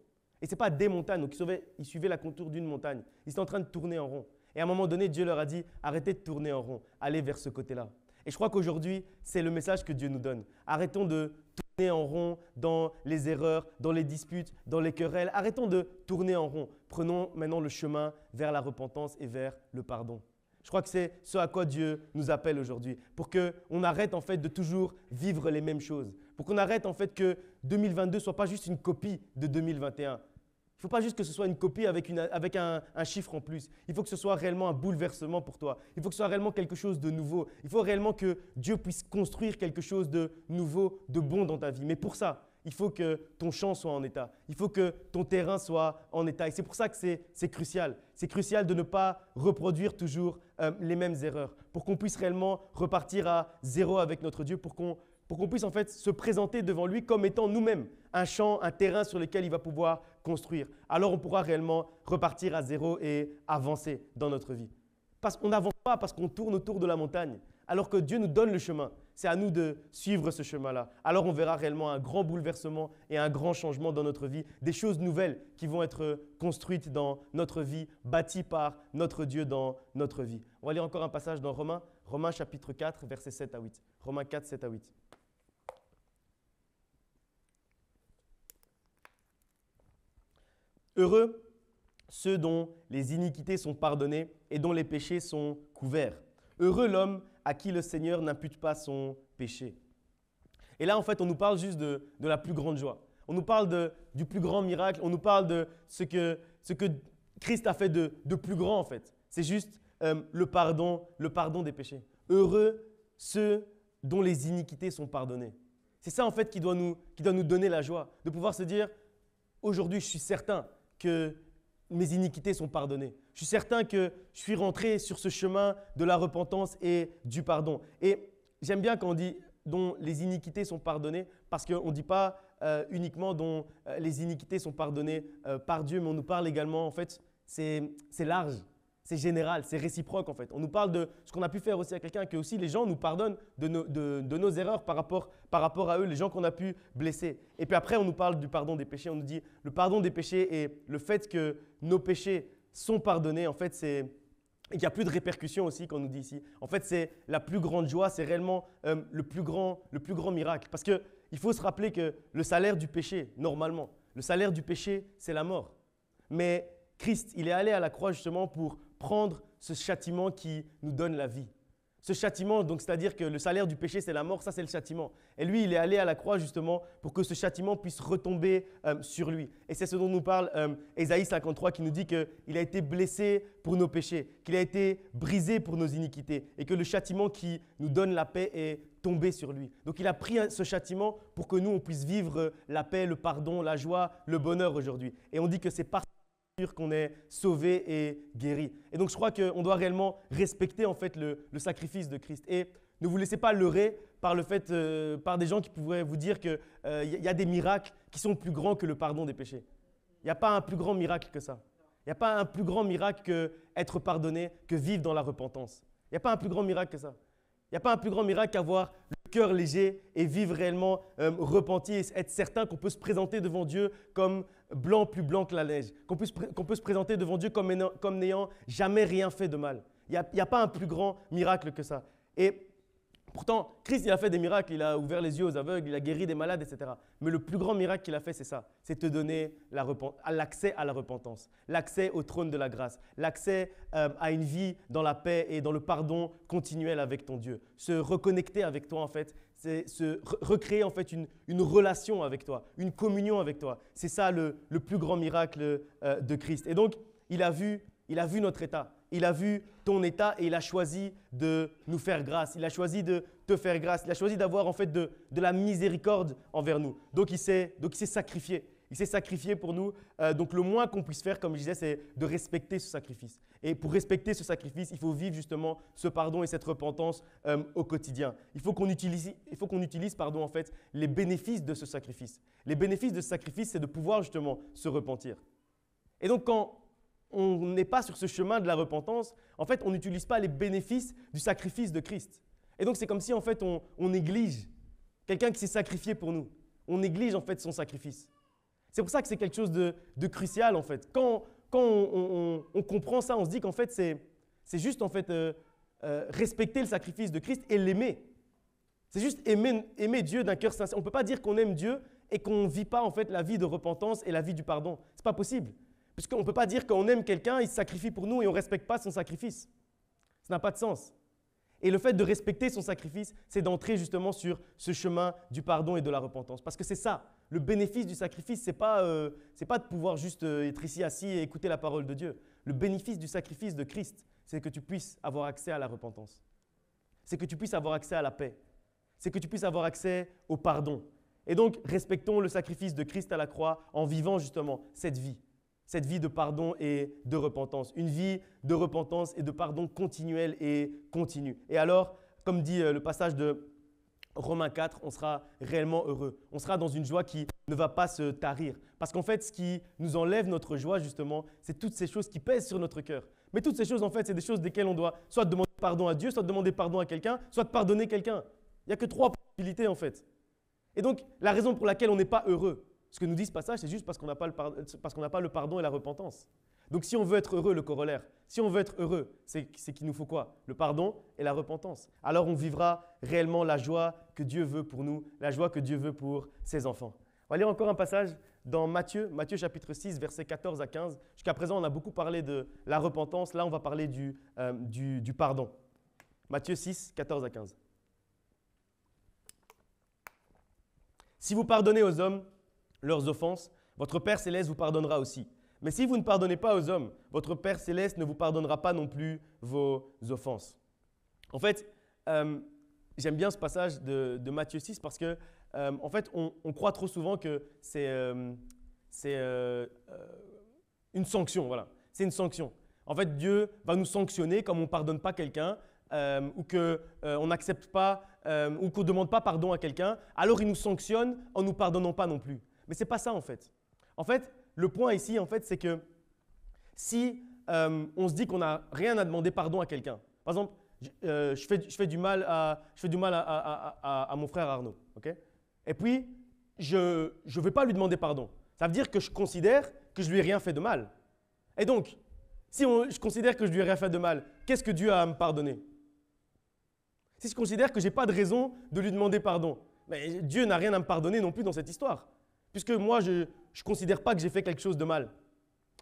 [SPEAKER 1] Et ce n'est pas des montagnes. Donc, ils suivaient la contour d'une montagne. Ils étaient en train de tourner en rond. Et à un moment donné, Dieu leur a dit, arrêtez de tourner en rond, allez vers ce côté-là. Et je crois qu'aujourd'hui, c'est le message que Dieu nous donne. Arrêtons de tourner en rond dans les erreurs, dans les disputes, dans les querelles. Arrêtons de tourner en rond. Prenons maintenant le chemin vers la repentance et vers le pardon. Je crois que c'est ce à quoi Dieu nous appelle aujourd'hui, pour qu'on arrête en fait de toujours vivre les mêmes choses, pour qu'on arrête en fait que 2022 ne soit pas juste une copie de 2021. Il ne faut pas juste que ce soit une copie avec un chiffre en plus. Il faut que ce soit réellement un bouleversement pour toi. Il faut que ce soit réellement quelque chose de nouveau. Il faut réellement que Dieu puisse construire quelque chose de nouveau, de bon dans ta vie. Mais pour ça, il faut que ton champ soit en état. Il faut que ton terrain soit en état. Et c'est pour ça que c'est crucial. C'est crucial de ne pas reproduire toujours les mêmes erreurs. Pour qu'on puisse réellement repartir à zéro avec notre Dieu, pour qu'on puisse en fait se présenter devant lui comme étant nous-mêmes un champ, un terrain sur lequel il va pouvoir construire. Alors on pourra réellement repartir à zéro et avancer dans notre vie. Parce qu'on n'avance pas parce qu'on tourne autour de la montagne, alors que Dieu nous donne le chemin. C'est à nous de suivre ce chemin-là. Alors on verra réellement un grand bouleversement et un grand changement dans notre vie, des choses nouvelles qui vont être construites dans notre vie, bâties par notre Dieu dans notre vie. On va lire encore un passage dans Romains chapitre 4, versets 7 à 8. Romains 4, 7 à 8. Heureux ceux dont les iniquités sont pardonnées et dont les péchés sont couverts. Heureux l'homme à qui le Seigneur n'impute pas son péché. Et là, en fait, on nous parle juste de la plus grande joie. On nous parle du plus grand miracle. On nous parle de ce que Christ a fait de plus grand, en fait. C'est juste le pardon des péchés. Heureux ceux dont les iniquités sont pardonnées. C'est ça, en fait, qui doit nous donner la joie, de pouvoir se dire, aujourd'hui, je suis certain que mes iniquités sont pardonnées. Je suis certain que je suis rentré sur ce chemin de la repentance et du pardon. Et j'aime bien quand on dit dont les iniquités sont pardonnées, parce qu'on ne dit pas uniquement dont les iniquités sont pardonnées par Dieu, mais on nous parle également, en fait, c'est large, c'est général, c'est réciproque en fait. On nous parle de ce qu'on a pu faire aussi à quelqu'un, que aussi les gens nous pardonnent de nos erreurs par rapport à eux, les gens qu'on a pu blesser. Et puis après, on nous parle du pardon des péchés. On nous dit le pardon des péchés et le fait que nos péchés sont pardonnés, en fait, il n'y a plus de répercussions aussi qu'on nous dit ici. En fait, c'est la plus grande joie, c'est réellement le plus grand miracle. Parce qu'il faut se rappeler que le salaire du péché, normalement, le salaire du péché, c'est la mort. Mais Christ, il est allé à la croix justement pour prendre ce châtiment qui nous donne la vie. Ce châtiment, donc c'est-à-dire que le salaire du péché, c'est la mort, ça c'est le châtiment. Et lui, il est allé à la croix justement pour que ce châtiment puisse retomber sur lui. Et c'est ce dont nous parle Ésaïe 53 qui nous dit qu'il a été blessé pour nos péchés, qu'il a été brisé pour nos iniquités et que le châtiment qui nous donne la paix est tombé sur lui. Donc il a pris ce châtiment pour que nous, on puisse vivre la paix, le pardon, la joie, le bonheur aujourd'hui. Et on dit que c'est par qu'on est sauvé et guéri. Et donc je crois qu'on doit réellement respecter en fait le sacrifice de Christ. Et ne vous laissez pas leurrer par des gens qui pourraient vous dire qu'il y a des miracles qui sont plus grands que le pardon des péchés. Il n'y a pas un plus grand miracle que ça. Il n'y a pas un plus grand miracle que être pardonné, que vivre dans la repentance. Il n'y a pas un plus grand miracle que ça. Il n'y a pas un plus grand miracle qu'avoir le cœur léger et vivre réellement repenti et être certain qu'on peut se présenter devant Dieu comme blanc, plus blanc que la neige, qu'on peut se présenter devant Dieu comme n'ayant jamais rien fait de mal. Il n'y a pas un plus grand miracle que ça. Et Pourtant, Christ, il a fait des miracles, il a ouvert les yeux aux aveugles, il a guéri des malades, etc. Mais le plus grand miracle qu'il a fait, c'est ça, c'est te donner l'accès à la repentance, l'accès au trône de la grâce, l'accès à une vie dans la paix et dans le pardon continuel avec ton Dieu. Se reconnecter avec toi, en fait, c'est se recréer en fait une relation avec toi, une communion avec toi. C'est ça le plus grand miracle de Christ. Et donc, il a vu notre état. Il a vu ton état et il a choisi de nous faire grâce. Il a choisi de te faire grâce. Il a choisi d'avoir en fait de la miséricorde envers nous. Donc il s'est sacrifié. Il s'est sacrifié pour nous. Donc le moins qu'on puisse faire, comme je disais, c'est de respecter ce sacrifice. Et pour respecter ce sacrifice, il faut vivre justement ce pardon et cette repentance au quotidien. Il faut qu'on utilise en fait, les bénéfices de ce sacrifice. Les bénéfices de ce sacrifice, c'est de pouvoir justement se repentir. Et donc quand on n'est pas sur ce chemin de la repentance, en fait, on n'utilise pas les bénéfices du sacrifice de Christ. Et donc, c'est comme si, en fait, on néglige quelqu'un qui s'est sacrifié pour nous. On néglige, en fait, son sacrifice. C'est pour ça que c'est quelque chose de crucial, en fait. Quand on comprend ça, on se dit qu'en fait, c'est juste, en fait, respecter le sacrifice de Christ et l'aimer. C'est juste aimer Dieu d'un cœur sincère. On ne peut pas dire qu'on aime Dieu et qu'on ne vit pas, en fait, la vie de repentance et la vie du pardon. Ce n'est pas possible. Puisqu'on ne peut pas dire qu'on aime quelqu'un, il se sacrifie pour nous et on ne respecte pas son sacrifice. Ça n'a pas de sens. Et le fait de respecter son sacrifice, c'est d'entrer justement sur ce chemin du pardon et de la repentance. Parce que c'est ça, le bénéfice du sacrifice, ce n'est pas de pouvoir juste être ici assis et écouter la parole de Dieu. Le bénéfice du sacrifice de Christ, c'est que tu puisses avoir accès à la repentance. C'est que tu puisses avoir accès à la paix. C'est que tu puisses avoir accès au pardon. Et donc, respectons le sacrifice de Christ à la croix en vivant justement cette vie de pardon et de repentance. Une vie de repentance et de pardon continuel et continu. Et alors, comme dit le passage de Romains 4, on sera réellement heureux. On sera dans une joie qui ne va pas se tarir. Parce qu'en fait, ce qui nous enlève notre joie, justement, c'est toutes ces choses qui pèsent sur notre cœur. Mais toutes ces choses, en fait, c'est des choses desquelles on doit soit demander pardon à Dieu, soit demander pardon à quelqu'un, soit pardonner quelqu'un. Il n'y a que 3 possibilités, en fait. Et donc, la raison pour laquelle on n'est pas heureux, ce que nous dit ce passage, c'est juste parce qu'on n'a pas le pardon et la repentance. Donc si on veut être heureux, le corollaire, si on veut être heureux, c'est qu'il nous faut quoi? Le pardon et la repentance. Alors on vivra réellement la joie que Dieu veut pour nous, la joie que Dieu veut pour ses enfants. On va lire encore un passage dans Matthieu chapitre 6, versets 14 à 15. Jusqu'à présent, on a beaucoup parlé de la repentance. Là, on va parler du pardon. Matthieu 6, 14 à 15. Si vous pardonnez aux hommes leurs offenses, votre Père Céleste vous pardonnera aussi. Mais si vous ne pardonnez pas aux hommes, votre Père Céleste ne vous pardonnera pas non plus vos offenses. En fait, j'aime bien ce passage de Matthieu 6 parce que, en fait, on croit trop souvent que c'est une sanction. Voilà. C'est une sanction. En fait, Dieu va nous sanctionner comme on ne pardonne pas quelqu'un ou qu'on n'accepte pas ou qu'on ne demande pas pardon à quelqu'un. Alors, il nous sanctionne en ne nous pardonnant pas non plus. Mais ce n'est pas ça en fait. En fait, le point ici, en fait, c'est que si on se dit qu'on n'a rien à demander pardon à quelqu'un, par exemple, je fais du mal à mon frère Arnaud, ok? Et puis, je ne vais pas lui demander pardon. Ça veut dire que je considère que je ne lui ai rien fait de mal. Et donc, si je considère que je ne lui ai rien fait de mal, qu'est-ce que Dieu a à me pardonner? Si je considère que je n'ai pas de raison de lui demander pardon, mais Dieu n'a rien à me pardonner non plus dans cette histoire. Puisque moi, je ne considère pas que j'ai fait quelque chose de mal.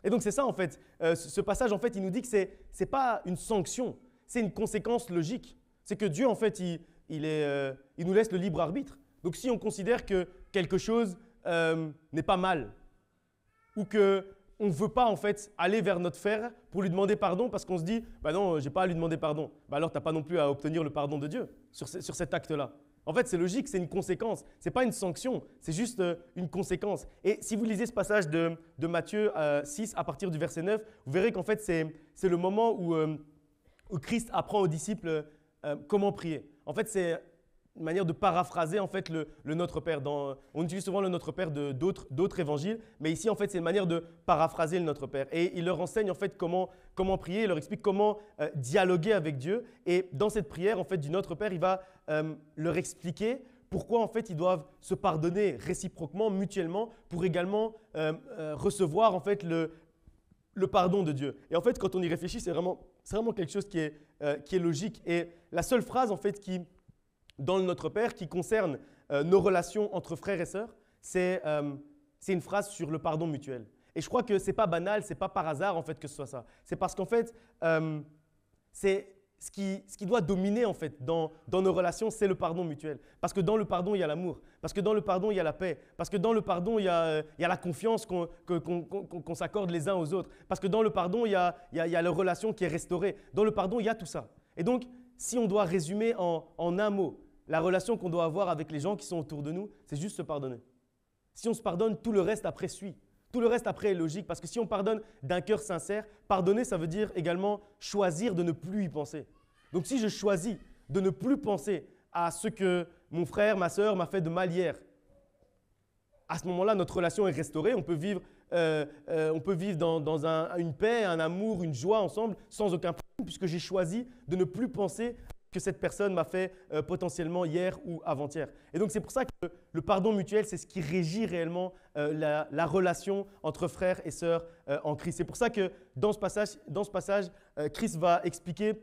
[SPEAKER 1] Et donc, c'est ça, en fait. Ce passage, en fait, il nous dit que ce n'est pas une sanction, c'est une conséquence logique. C'est que Dieu, en fait, il nous laisse le libre arbitre. Donc, si on considère que quelque chose n'est pas mal, ou qu'on ne veut pas, en fait, aller vers notre frère pour lui demander pardon parce qu'on se dit « bah non, je n'ai pas à lui demander pardon », bah alors tu n'as pas non plus à obtenir le pardon de Dieu sur cet acte-là. En fait, c'est logique, c'est une conséquence. Ce n'est pas une sanction, c'est juste une conséquence. Et si vous lisez ce passage de Matthieu 6, à partir du verset 9, vous verrez qu'en fait, c'est le moment où Christ apprend aux disciples comment prier. En fait, c'est une manière de paraphraser en fait, le Notre Père. On utilise souvent le Notre Père d'autres évangiles, mais ici, en fait, c'est une manière de paraphraser le Notre Père. Et il leur enseigne en fait comment prier, il leur explique comment dialoguer avec Dieu. Et dans cette prière, en fait, du Notre Père, il va leur expliquer pourquoi en fait ils doivent se pardonner réciproquement, mutuellement, pour également recevoir en fait le pardon de Dieu. Et en fait, quand on y réfléchit, c'est vraiment quelque chose qui est logique. Et la seule phrase en fait qui dans le Notre Père qui concerne nos relations entre frères et sœurs, c'est une phrase sur le pardon mutuel. Et je crois que ce n'est pas banal, ce n'est pas par hasard en fait que ce soit ça. C'est parce qu'en fait, c'est ce qui doit dominer en fait dans nos relations, c'est le pardon mutuel. Parce que dans le pardon, il y a l'amour. Parce que dans le pardon, il y a la paix. Parce que dans le pardon, il y a la confiance qu'on s'accorde les uns aux autres. Parce que dans le pardon, il y a la relation qui est restaurée. Dans le pardon, il y a tout ça. Et donc, si on doit résumer en un mot la relation qu'on doit avoir avec les gens qui sont autour de nous, c'est juste se pardonner. Si on se pardonne, tout le reste après suit. Tout le reste après est logique parce que si on pardonne d'un cœur sincère, pardonner, ça veut dire également choisir de ne plus y penser. Donc si je choisis de ne plus penser à ce que mon frère, ma sœur m'a fait de mal hier, à ce moment-là, notre relation est restaurée. On peut vivre dans une paix, un amour, une joie ensemble sans aucun problème puisque j'ai choisi de ne plus penser que cette personne m'a fait potentiellement hier ou avant-hier. Et donc, c'est pour ça que le pardon mutuel, c'est ce qui régit réellement la relation entre frères et sœurs en Christ. C'est pour ça que dans ce passage, Christ va expliquer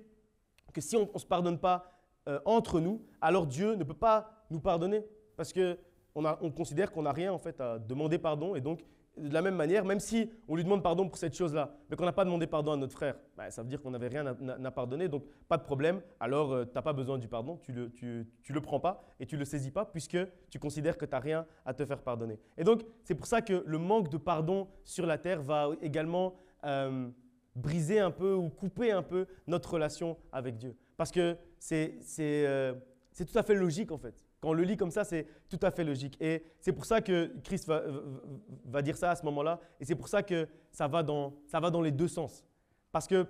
[SPEAKER 1] que si on ne se pardonne pas entre nous, alors Dieu ne peut pas nous pardonner parce qu'on considère qu'on n'a rien en fait à demander pardon et donc de la même manière, même si on lui demande pardon pour cette chose-là, mais qu'on n'a pas demandé pardon à notre frère, ça veut dire qu'on n'avait rien à pardonner, donc pas de problème. Alors, tu n'as pas besoin du pardon, tu le prends pas et tu le saisis pas puisque tu considères que tu n'as rien à te faire pardonner. Et donc, c'est pour ça que le manque de pardon sur la terre va également briser un peu ou couper un peu notre relation avec Dieu. Parce que c'est tout à fait logique en fait. Quand on le lit comme ça, c'est tout à fait logique. Et c'est pour ça que Christ va dire ça à ce moment-là. Et c'est pour ça que ça va dans les deux sens. Parce que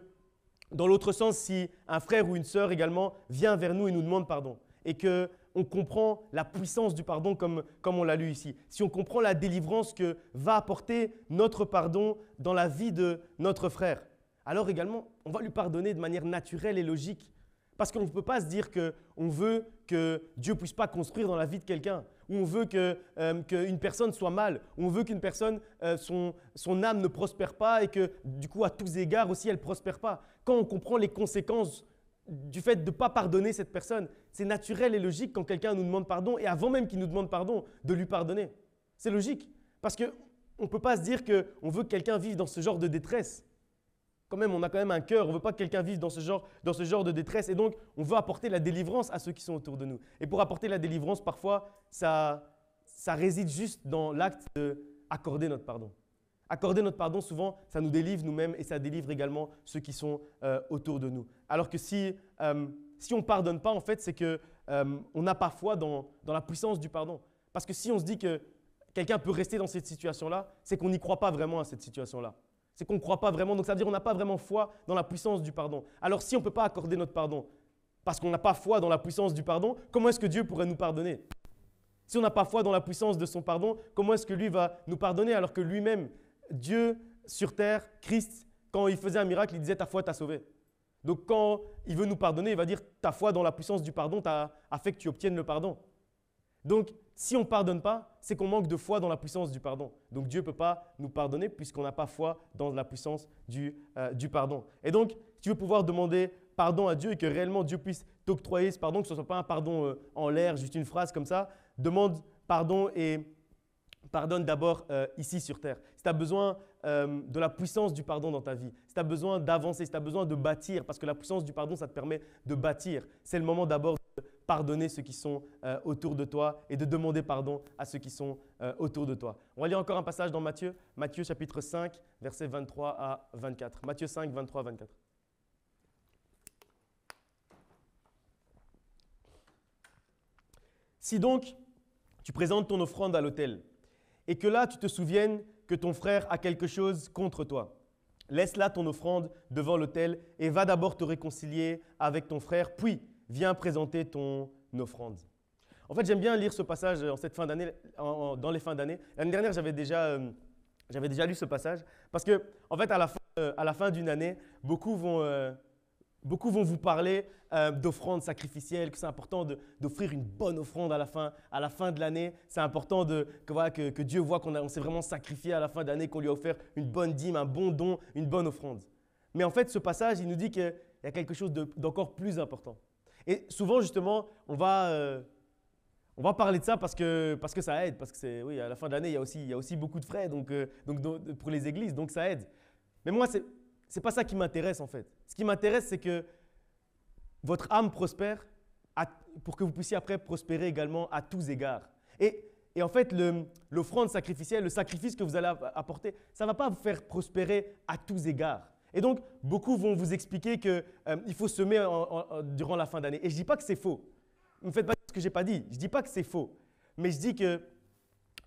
[SPEAKER 1] dans l'autre sens, si un frère ou une sœur également vient vers nous et nous demande pardon, et qu'on comprend la puissance du pardon comme on l'a lu ici, si on comprend la délivrance que va apporter notre pardon dans la vie de notre frère, alors également, on va lui pardonner de manière naturelle et logique. Parce qu'on ne peut pas se dire qu'on veut que Dieu ne puisse pas construire dans la vie de quelqu'un, ou on veut qu'une personne soit mal, ou on veut qu'une personne, son âme ne prospère pas et que du coup, à tous égards aussi, elle ne prospère pas. Quand on comprend les conséquences du fait de ne pas pardonner cette personne, c'est naturel et logique quand quelqu'un nous demande pardon, et avant même qu'il nous demande pardon, de lui pardonner. C'est logique, parce qu'on ne peut pas se dire qu'on veut que quelqu'un vive dans ce genre de détresse. Quand même, on a quand même un cœur, on ne veut pas que quelqu'un vive dans ce genre de détresse et donc on veut apporter la délivrance à ceux qui sont autour de nous. Et pour apporter la délivrance, parfois, ça réside juste dans l'acte d'accorder notre pardon. Accorder notre pardon, souvent, ça nous délivre nous-mêmes et ça délivre également ceux qui sont autour de nous. Alors que si on ne pardonne pas, en fait, c'est qu'on n'a pas foi dans la puissance du pardon. Parce que si on se dit que quelqu'un peut rester dans cette situation-là, c'est qu'on n'y croit pas vraiment à cette situation-là. C'est qu'on ne croit pas vraiment, donc ça veut dire qu'on n'a pas vraiment foi dans la puissance du pardon. Alors si on ne peut pas accorder notre pardon parce qu'on n'a pas foi dans la puissance du pardon, comment est-ce que Dieu pourrait nous pardonner? Si on n'a pas foi dans la puissance de son pardon, comment est-ce que lui va nous pardonner alors que lui-même, Dieu sur terre, Christ, quand il faisait un miracle, il disait « ta foi t'a sauvé ». Donc quand il veut nous pardonner, il va dire « ta foi dans la puissance du pardon a fait que tu obtiennes le pardon ». Donc, si on ne pardonne pas, c'est qu'on manque de foi dans la puissance du pardon. Donc, Dieu ne peut pas nous pardonner puisqu'on n'a pas foi dans la puissance du pardon. Et donc, si tu veux pouvoir demander pardon à Dieu et que réellement Dieu puisse t'octroyer ce pardon, que ce ne soit pas un pardon en l'air, juste une phrase comme ça, demande pardon et pardonne d'abord ici sur terre. Si tu as besoin de la puissance du pardon dans ta vie, si tu as besoin d'avancer, si tu as besoin de bâtir, parce que la puissance du pardon, ça te permet de bâtir, c'est le moment d'abord de pardonner ceux qui sont autour de toi et de demander pardon à ceux qui sont autour de toi. On va lire encore un passage dans Matthieu chapitre 5, versets 23 à 24. Matthieu 5, 23 à 24. Si donc tu présentes ton offrande à l'autel et que là tu te souviennes que ton frère a quelque chose contre toi, laisse là ton offrande devant l'autel et va d'abord te réconcilier avec ton frère, puis viens présenter ton offrande. En fait, j'aime bien lire ce passage en cette fin d'année, dans les fins d'année. L'année dernière, j'avais déjà lu ce passage parce que, en fait, à la fin d'une année, beaucoup vont vous parler d'offrandes sacrificielles, que c'est important d'offrir une bonne offrande à la fin de l'année. C'est important que Dieu voit qu'on s'est vraiment sacrifié à la fin de l'année, qu'on lui a offert une bonne dîme, un bon don, une bonne offrande. Mais en fait, ce passage, il nous dit qu'il y a quelque chose d'encore plus important. Et souvent, justement, on va parler de ça parce que ça aide. Parce que oui, à la fin de l'année, il y a aussi beaucoup de frais pour les églises, donc ça aide. Mais moi, c'est pas ça qui m'intéresse en fait. Ce qui m'intéresse, c'est que votre âme prospère pour que vous puissiez après prospérer également à tous égards. Et en fait, l'offrande sacrificielle, le sacrifice que vous allez apporter, ça ne va pas vous faire prospérer à tous égards. Et donc, beaucoup vont vous expliquer qu'il faut semer durant la fin d'année. Et je ne dis pas que c'est faux. Ne me faites pas dire ce que je n'ai pas dit. Je ne dis pas que c'est faux. Mais je dis que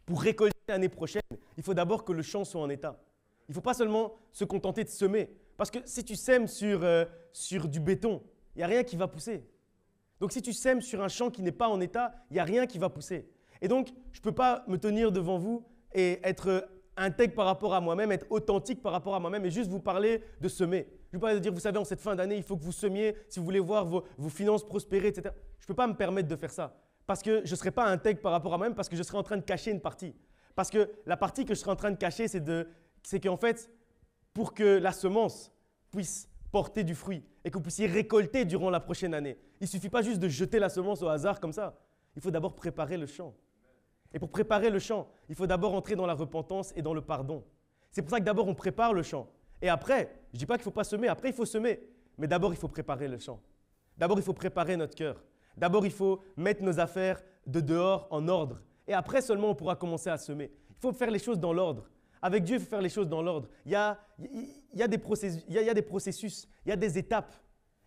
[SPEAKER 1] pour récolter l'année prochaine, il faut d'abord que le champ soit en état. Il ne faut pas seulement se contenter de semer. Parce que si tu sèmes sur du béton, il n'y a rien qui va pousser. Donc, si tu sèmes sur un champ qui n'est pas en état, il n'y a rien qui va pousser. Et donc, je ne peux pas me tenir devant vous et être intègre par rapport à moi-même, être authentique par rapport à moi-même et juste vous parler de semer. Je ne peux pas dire, vous savez, en cette fin d'année, il faut que vous semiez si vous voulez voir vos finances prospérer, etc. Je ne peux pas me permettre de faire ça parce que je ne serai pas intègre par rapport à moi-même, parce que je serai en train de cacher une partie. Parce que la partie que je serai en train de cacher, c'est qu'en fait, pour que la semence puisse porter du fruit et que vous puissiez récolter durant la prochaine année, il ne suffit pas juste de jeter la semence au hasard comme ça. Il faut d'abord préparer le champ. Et pour préparer le champ, il faut d'abord entrer dans la repentance et dans le pardon. C'est pour ça que d'abord on prépare le champ. Et après, je ne dis pas qu'il ne faut pas semer, après il faut semer. Mais d'abord il faut préparer le champ. D'abord il faut préparer notre cœur. D'abord il faut mettre nos affaires de dehors en ordre. Et après seulement on pourra commencer à semer. Il faut faire les choses dans l'ordre. Avec Dieu, il faut faire les choses dans l'ordre. Il y a des processus, il y a des étapes.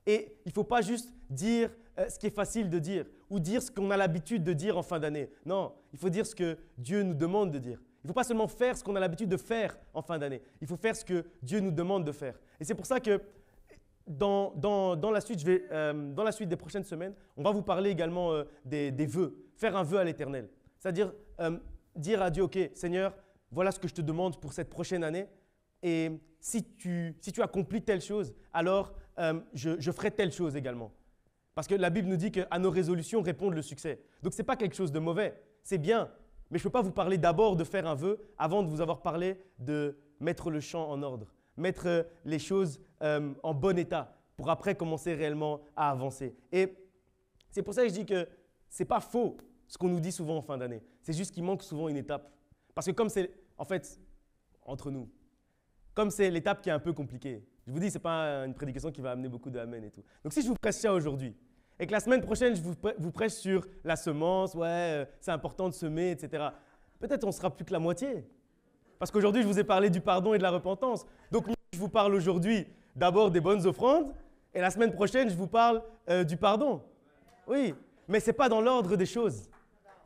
[SPEAKER 1] Et il ne faut pas juste dire ce qui est facile de dire ou dire ce qu'on a l'habitude de dire en fin d'année. Non, il faut dire ce que Dieu nous demande de dire. Il ne faut pas seulement faire ce qu'on a l'habitude de faire en fin d'année. Il faut faire ce que Dieu nous demande de faire. Et c'est pour ça que dans la suite, dans la suite des prochaines semaines, on va vous parler également des vœux. Faire un vœu à l'Éternel. C'est-à-dire dire à Dieu, OK, Seigneur, voilà ce que je te demande pour cette prochaine année. Et si tu accomplis telle chose, alors je ferai telle chose également. Parce que la Bible nous dit qu'à nos résolutions répondent le succès. Donc ce n'est pas quelque chose de mauvais, c'est bien. Mais je ne peux pas vous parler d'abord de faire un vœu avant de vous avoir parlé de mettre le champ en ordre, mettre les choses en bon état pour après commencer réellement à avancer. Et c'est pour ça que je dis que ce n'est pas faux ce qu'on nous dit souvent en fin d'année. C'est juste qu'il manque souvent une étape. Parce que comme c'est, en fait, entre nous, comme c'est l'étape qui est un peu compliquée, je vous dis, ce n'est pas une prédication qui va amener beaucoup de amen et tout. Donc si je vous prêche ça aujourd'hui, et que la semaine prochaine, je vous prêche sur la semence, c'est important de semer, etc. Peut-être on sera plus que la moitié. Parce qu'aujourd'hui, je vous ai parlé du pardon et de la repentance. Donc moi, je vous parle aujourd'hui d'abord des bonnes offrandes, et la semaine prochaine, je vous parle du pardon. Oui, mais ce n'est pas dans l'ordre des choses.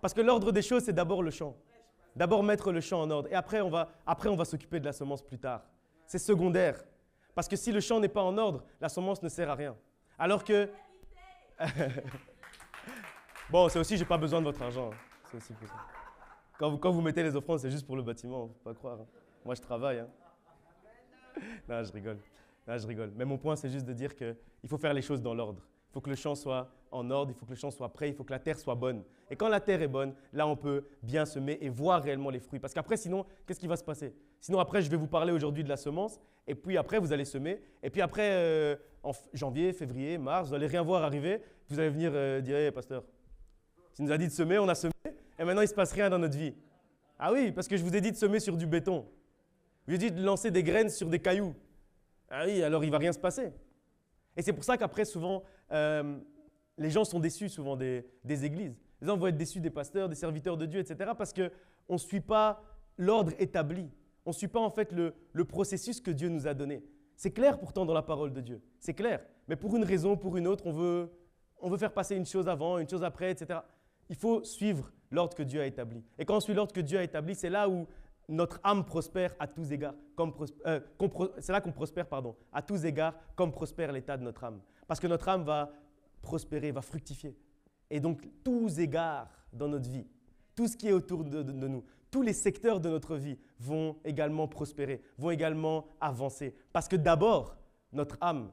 [SPEAKER 1] Parce que l'ordre des choses, c'est d'abord le champ. D'abord mettre le champ en ordre. Et après, on va s'occuper de la semence plus tard. C'est secondaire. Parce que si le champ n'est pas en ordre, la semence ne sert à rien. Alors que… Bon, c'est aussi, je n'ai pas besoin de votre argent. C'est aussi pour ça. Quand vous mettez les offrandes, c'est juste pour le bâtiment, il ne faut pas croire. Moi, je travaille. Non, je rigole. Non, je rigole. Mais mon point, c'est juste de dire qu'il faut faire les choses dans l'ordre. Il faut que le champ soit en ordre, il faut que le champ soit prêt, il faut que la terre soit bonne. Et quand la terre est bonne, là, on peut bien semer et voir réellement les fruits. Parce qu'après, sinon, qu'est-ce qui va se passer? Sinon, après, je vais vous parler aujourd'hui de la semence. Et puis après, vous allez semer. Et puis après, en janvier, février, mars, vous n'allez rien voir arriver. Vous allez venir dire, hey, pasteur, tu nous as dit de semer, on a semé. Et maintenant, il ne se passe rien dans notre vie. Ah oui, parce que je vous ai dit de semer sur du béton. Je vous ai dit de lancer des graines sur des cailloux. Ah oui, alors il ne va rien se passer. Et c'est pour ça qu'après, souvent, les gens sont déçus souvent des églises. Les gens vont être déçus des pasteurs, des serviteurs de Dieu, etc. parce qu'on ne suit pas l'ordre établi. On ne suit pas en fait le processus que Dieu nous a donné. C'est clair pourtant dans la parole de Dieu. C'est clair. Mais pour une raison, pour une autre, on veut faire passer une chose avant, une chose après, etc. Il faut suivre l'ordre que Dieu a établi. Et quand on suit l'ordre que Dieu a établi, c'est là où notre âme prospère à tous égards. C'est là qu'on prospère, à tous égards, comme prospère l'état de notre âme. Parce que notre âme va prospérer, va fructifier. Et donc, tous égards dans notre vie, tout ce qui est autour de nous, tous les secteurs de notre vie vont également prospérer, vont également avancer. Parce que d'abord, notre âme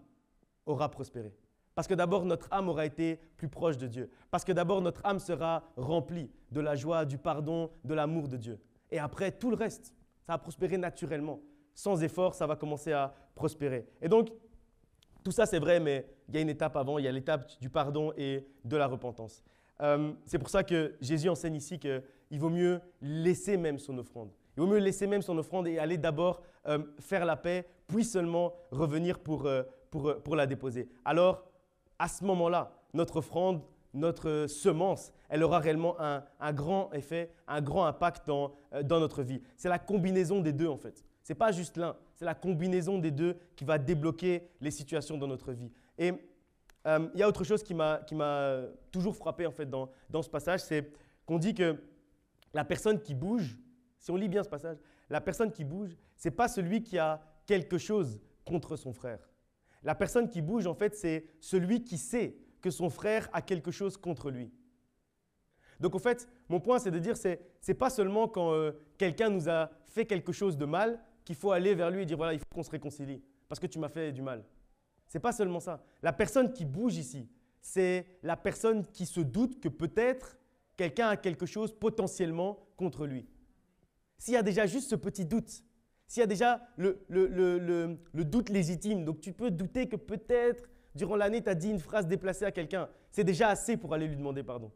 [SPEAKER 1] aura prospéré. Parce que d'abord, notre âme aura été plus proche de Dieu. Parce que d'abord, notre âme sera remplie de la joie, du pardon, de l'amour de Dieu. Et après, tout le reste, ça va prospérer naturellement. Sans effort, ça va commencer à prospérer. Et donc, Tout ça, c'est vrai, mais il y a une étape avant, il y a l'étape du pardon et de la repentance. C'est pour ça que Jésus enseigne ici qu'il vaut mieux laisser même son offrande. Il vaut mieux laisser même son offrande et aller d'abord faire la paix, puis seulement revenir pour la déposer. Alors, à ce moment-là, notre offrande, notre semence, elle aura réellement un grand effet, un grand impact dans notre vie. C'est la combinaison des deux en fait. Ce n'est pas juste l'un, c'est la combinaison des deux qui va débloquer les situations dans notre vie. Et il y a autre chose qui m'a toujours frappé en fait dans ce passage, c'est qu'on dit que la personne qui bouge, si on lit bien ce passage, la personne qui bouge, ce n'est pas celui qui a quelque chose contre son frère. La personne qui bouge, en fait, c'est celui qui sait que son frère a quelque chose contre lui. Donc, en fait, mon point, c'est de dire, c'est pas seulement quand quelqu'un nous a fait quelque chose de mal qu'il faut aller vers lui et dire, voilà, il faut qu'on se réconcilie parce que tu m'as fait du mal. C'est pas seulement ça. La personne qui bouge ici, c'est la personne qui se doute que peut-être quelqu'un a quelque chose potentiellement contre lui. S'il y a déjà juste ce petit doute, s'il y a déjà le doute légitime, donc tu peux douter que peut-être durant l'année, tu as dit une phrase déplacée à quelqu'un, c'est déjà assez pour aller lui demander pardon.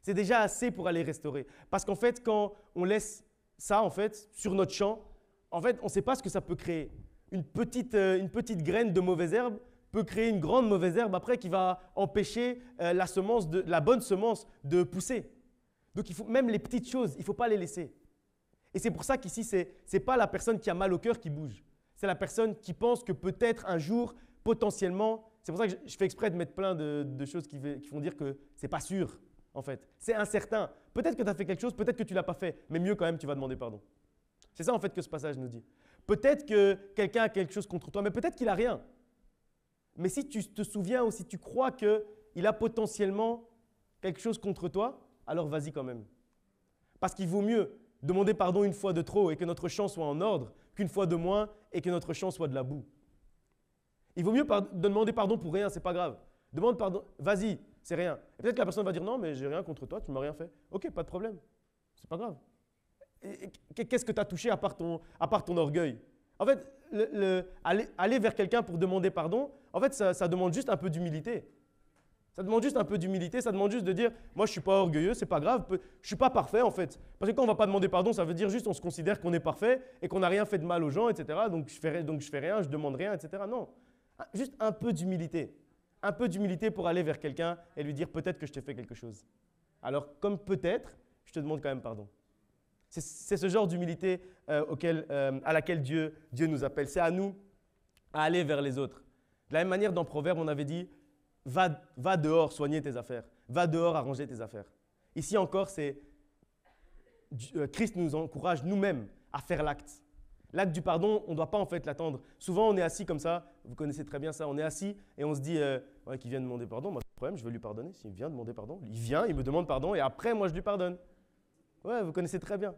[SPEAKER 1] C'est déjà assez pour aller restaurer. Parce qu'en fait, quand on laisse ça en fait, sur notre champ, en fait, on ne sait pas ce que ça peut créer. Une petite graine de mauvaise herbe peut créer une grande mauvaise herbe après qui va empêcher la bonne semence de pousser. Donc, il faut, même les petites choses, il ne faut pas les laisser. Et c'est pour ça qu'ici, ce n'est pas la personne qui a mal au cœur qui bouge. C'est la personne qui pense que peut-être un jour, potentiellement, c'est pour ça que je fais exprès de mettre plein de choses qui font dire que ce n'est pas sûr, en fait. C'est incertain. Peut-être que tu as fait quelque chose, peut-être que tu ne l'as pas fait, mais mieux quand même, tu vas demander pardon. C'est ça, en fait, que ce passage nous dit. Peut-être que quelqu'un a quelque chose contre toi, mais peut-être qu'il n'a rien. Mais si tu te souviens ou si tu crois qu'il a potentiellement quelque chose contre toi, alors vas-y quand même. Parce qu'il vaut mieux demander pardon une fois de trop et que notre champ soit en ordre qu'une fois de moins et que notre champ soit de la boue. Il vaut mieux demander pardon pour rien, c'est pas grave. Demande pardon, vas-y, c'est rien. Et peut-être que la personne va dire non, mais j'ai rien contre toi, tu m'as rien fait. Ok, pas de problème, c'est pas grave. Qu'est-ce que tu as touché à part ton orgueil? En fait, aller vers quelqu'un pour demander pardon, en fait, ça demande juste un peu d'humilité. Ça demande juste un peu d'humilité, ça demande juste de dire « moi je ne suis pas orgueilleux, c'est pas grave, je ne suis pas parfait en fait ». Parce que quand on ne va pas demander pardon, ça veut dire juste on se considère qu'on est parfait et qu'on n'a rien fait de mal aux gens, etc. Donc je fais rien, je ne demande rien, etc. Non, juste un peu d'humilité. Un peu d'humilité pour aller vers quelqu'un et lui dire peut-être que je t'ai fait quelque chose. Alors comme peut-être, je te demande quand même pardon. C'est ce genre d'humilité à laquelle Dieu nous appelle. C'est à nous à aller vers les autres. De la même manière, dans Proverbe, on avait dit va dehors soigner tes affaires. Va dehors arranger tes affaires. Ici encore, Christ nous encourage nous-mêmes à faire l'acte. L'acte du pardon, on ne doit pas en fait l'attendre. Souvent, on est assis comme ça, vous connaissez très bien ça, on est assis et on se dit ouais, qu'il vient demander pardon, moi, pas de problème, je vais lui pardonner. S'il vient demander pardon, il vient, il me demande pardon et après, moi, je lui pardonne. Ouais, vous connaissez très bien.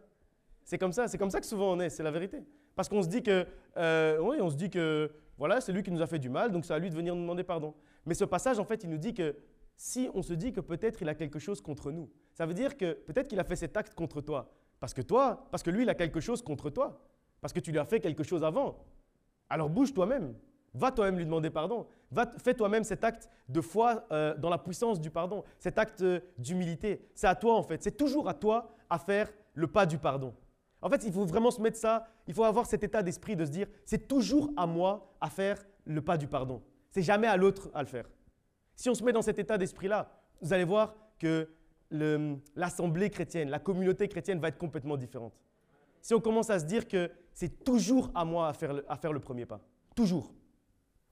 [SPEAKER 1] C'est comme ça que souvent on est, c'est la vérité. Parce qu'on se dit que, voilà, c'est lui qui nous a fait du mal, donc c'est à lui de venir nous demander pardon. Mais ce passage, en fait, il nous dit que si on se dit que peut-être il a quelque chose contre nous, ça veut dire que peut-être qu'il a fait cet acte contre toi. Parce que lui, il a quelque chose contre toi. Parce que tu lui as fait quelque chose avant. Alors bouge toi-même. Va toi-même lui demander pardon. Fais toi-même cet acte de foi dans la puissance du pardon, cet acte d'humilité. C'est à toi en fait, c'est toujours à toi à faire le pas du pardon. En fait, il faut vraiment se mettre ça, il faut avoir cet état d'esprit de se dire c'est toujours à moi à faire le pas du pardon. C'est jamais à l'autre à le faire. Si on se met dans cet état d'esprit-là, vous allez voir que l'assemblée chrétienne, la communauté chrétienne va être complètement différente. Si on commence à se dire que c'est toujours à moi à faire le premier pas, toujours.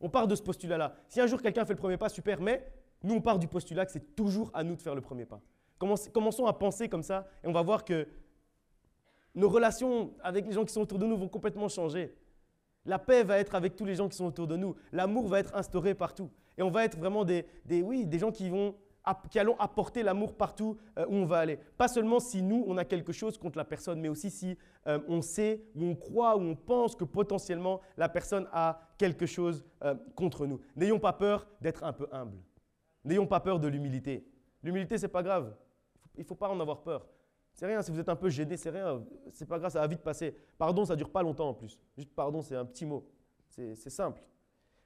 [SPEAKER 1] On part de ce postulat-là. Si un jour quelqu'un fait le premier pas, super, mais nous on part du postulat que c'est toujours à nous de faire le premier pas. Commençons à penser comme ça et on va voir que nos relations avec les gens qui sont autour de nous vont complètement changer. La paix va être avec tous les gens qui sont autour de nous. L'amour va être instauré partout. Et on va être vraiment des gens qui allons apporter l'amour partout où on va aller. Pas seulement si nous, on a quelque chose contre la personne, mais aussi si on sait, ou on croit, ou on pense que potentiellement la personne a quelque chose contre nous. N'ayons pas peur d'être un peu humble. N'ayons pas peur de l'humilité. L'humilité, ce n'est pas grave. Il ne faut pas en avoir peur. C'est rien, si vous êtes un peu gêné, c'est rien. C'est pas grave, ça va vite passer. Pardon, ça ne dure pas longtemps en plus. Juste pardon, c'est un petit mot. C'est simple.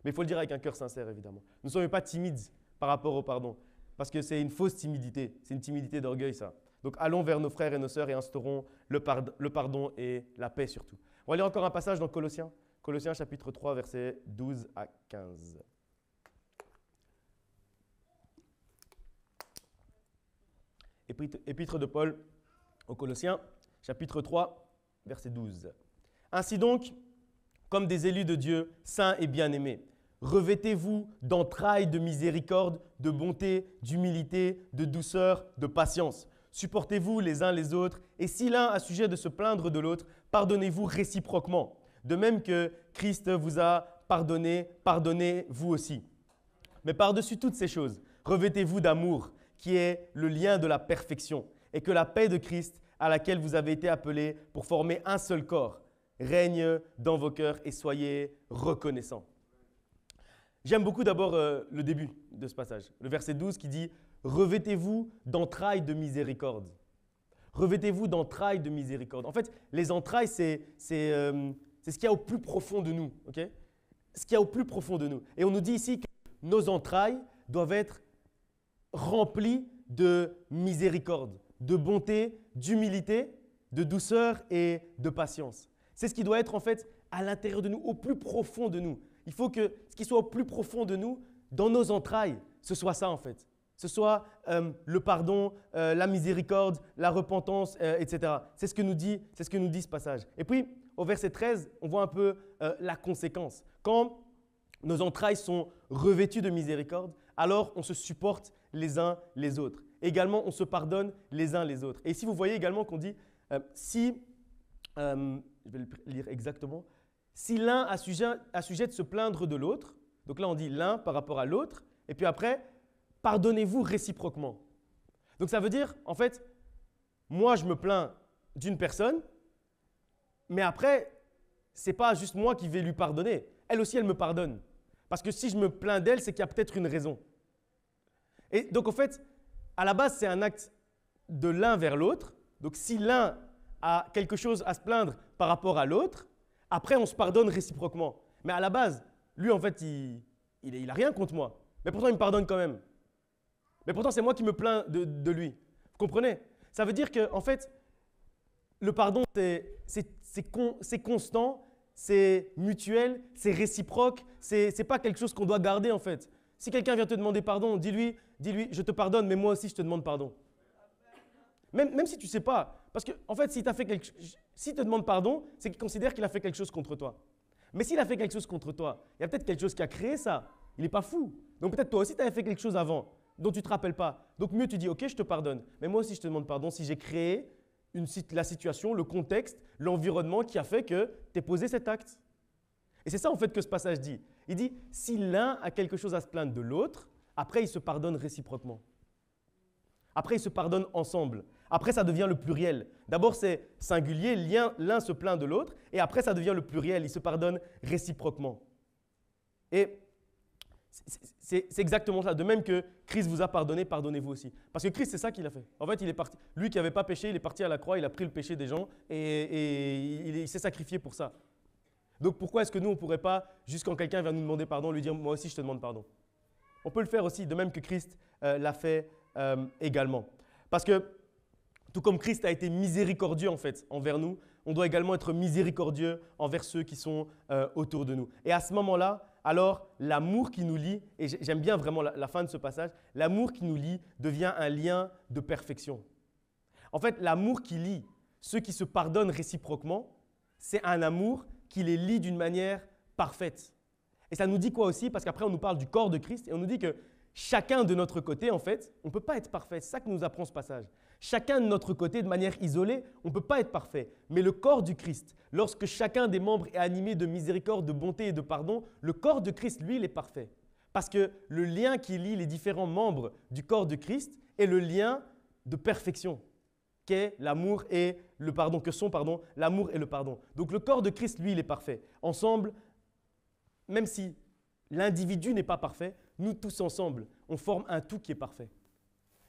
[SPEAKER 1] Mais il faut le dire avec un cœur sincère, évidemment. Ne soyons pas timides par rapport au pardon, parce que c'est une fausse timidité. C'est une timidité d'orgueil, ça. Donc allons vers nos frères et nos sœurs et instaurons le pardon et la paix surtout. On va lire encore un passage dans Colossiens. Colossiens chapitre 3, versets 12 à 15. Épître de Paul aux Colossiens, chapitre 3, verset 12. Ainsi donc, comme des élus de Dieu, saints et bien-aimés, revêtez-vous d'entrailles de miséricorde, de bonté, d'humilité, de douceur, de patience. Supportez-vous les uns les autres, et si l'un a sujet de se plaindre de l'autre, pardonnez-vous réciproquement. De même que Christ vous a pardonné, pardonnez-vous aussi. Mais par-dessus toutes ces choses, revêtez-vous d'amour, qui est le lien de la perfection, et que la paix de Christ, à laquelle vous avez été appelés pour former un seul corps, règne dans vos cœurs et soyez reconnaissants. J'aime beaucoup d'abord le début de ce passage, le verset 12 qui dit « Revêtez-vous d'entrailles de miséricorde ». Revêtez-vous d'entrailles de miséricorde. En fait, les entrailles, c'est ce qu'il y a au plus profond de nous. Okay? Ce qu'il y a au plus profond de nous. Et on nous dit ici que nos entrailles doivent être remplies de miséricorde, de bonté, d'humilité, de douceur et de patience. C'est ce qui doit être en fait à l'intérieur de nous, au plus profond de nous. Il faut que ce qui soit au plus profond de nous, dans nos entrailles, ce soit ça en fait. Ce soit le pardon, la miséricorde, la repentance, etc. C'est ce que nous dit ce passage. Et puis, au verset 13, on voit un peu la conséquence. Quand nos entrailles sont revêtues de miséricorde, alors on se supporte les uns les autres. Également, on se pardonne les uns les autres. Et ici, vous voyez également qu'on dit, je vais le lire exactement, si l'un a sujet de se plaindre de l'autre, donc là on dit l'un par rapport à l'autre, et puis après, pardonnez-vous réciproquement. Donc ça veut dire, en fait, moi je me plains d'une personne, mais après, ce n'est pas juste moi qui vais lui pardonner. Elle aussi, elle me pardonne. Parce que si je me plains d'elle, c'est qu'il y a peut-être une raison. Et donc en fait, à la base, c'est un acte de l'un vers l'autre. Donc si l'un a quelque chose à se plaindre par rapport à l'autre, après on se pardonne réciproquement. Mais à la base, lui en fait, il n'a rien contre moi. Mais pourtant, il me pardonne quand même. Mais pourtant, c'est moi qui me plains de lui. Vous comprenez? Ça veut dire qu'en fait, le pardon, c'est constant, c'est mutuel, c'est réciproque. Ce n'est pas quelque chose qu'on doit garder en fait. Si quelqu'un vient te demander pardon, dis-lui, je te pardonne, mais moi aussi, je te demande pardon. Même si tu ne sais pas. Parce qu'en en fait, s'il te demande pardon, c'est qu'il considère qu'il a fait quelque chose contre toi. Mais s'il a fait quelque chose contre toi, il y a peut-être quelque chose qui a créé ça. Il n'est pas fou. Donc peut-être toi aussi, tu avais fait quelque chose avant dont tu ne te rappelles pas. Donc mieux tu dis, ok, je te pardonne. Mais moi aussi, je te demande pardon si j'ai créé la situation, le contexte, l'environnement qui a fait que tu aies posé cet acte. Et c'est ça en fait que ce passage dit. Il dit, si l'un a quelque chose à se plaindre de l'autre, après il se pardonne réciproquement. Après, ils se pardonnent ensemble. Après, ça devient le pluriel. D'abord, c'est singulier, l'un se plaint de l'autre, et après, ça devient le pluriel. Ils se pardonnent réciproquement. Et c'est exactement ça. De même que Christ vous a pardonné, pardonnez-vous aussi. Parce que Christ, c'est ça qu'il a fait. En fait, il est parti. Lui qui n'avait pas péché, il est parti à la croix, il a pris le péché des gens, et il s'est sacrifié pour ça. Donc, pourquoi est-ce que nous, on ne pourrait pas, juste quand quelqu'un vient nous demander pardon, lui dire, moi aussi, je te demande pardon? On peut le faire aussi, de même que Christ l'a fait également. Parce que tout comme Christ a été miséricordieux en fait envers nous, on doit également être miséricordieux envers ceux qui sont autour de nous. Et à ce moment-là, alors l'amour qui nous lie, et j'aime bien vraiment la fin de ce passage, l'amour qui nous lie devient un lien de perfection. En fait, l'amour qui lie ceux qui se pardonnent réciproquement, c'est un amour qui les lie d'une manière parfaite. Et ça nous dit quoi aussi? Parce qu'après, on nous parle du corps de Christ et on nous dit que chacun de notre côté, en fait, on ne peut pas être parfait. C'est ça que nous apprend ce passage. Chacun de notre côté, de manière isolée, on ne peut pas être parfait. Mais le corps du Christ, lorsque chacun des membres est animé de miséricorde, de bonté et de pardon, le corps de Christ, lui, il est parfait. Parce que le lien qui lie les différents membres du corps de Christ est le lien de perfection, qu'est l'amour et le pardon, que sont, l'amour et le pardon. Donc le corps de Christ, lui, il est parfait. Ensemble, même si l'individu n'est pas parfait, nous tous ensemble, on forme un tout qui est parfait.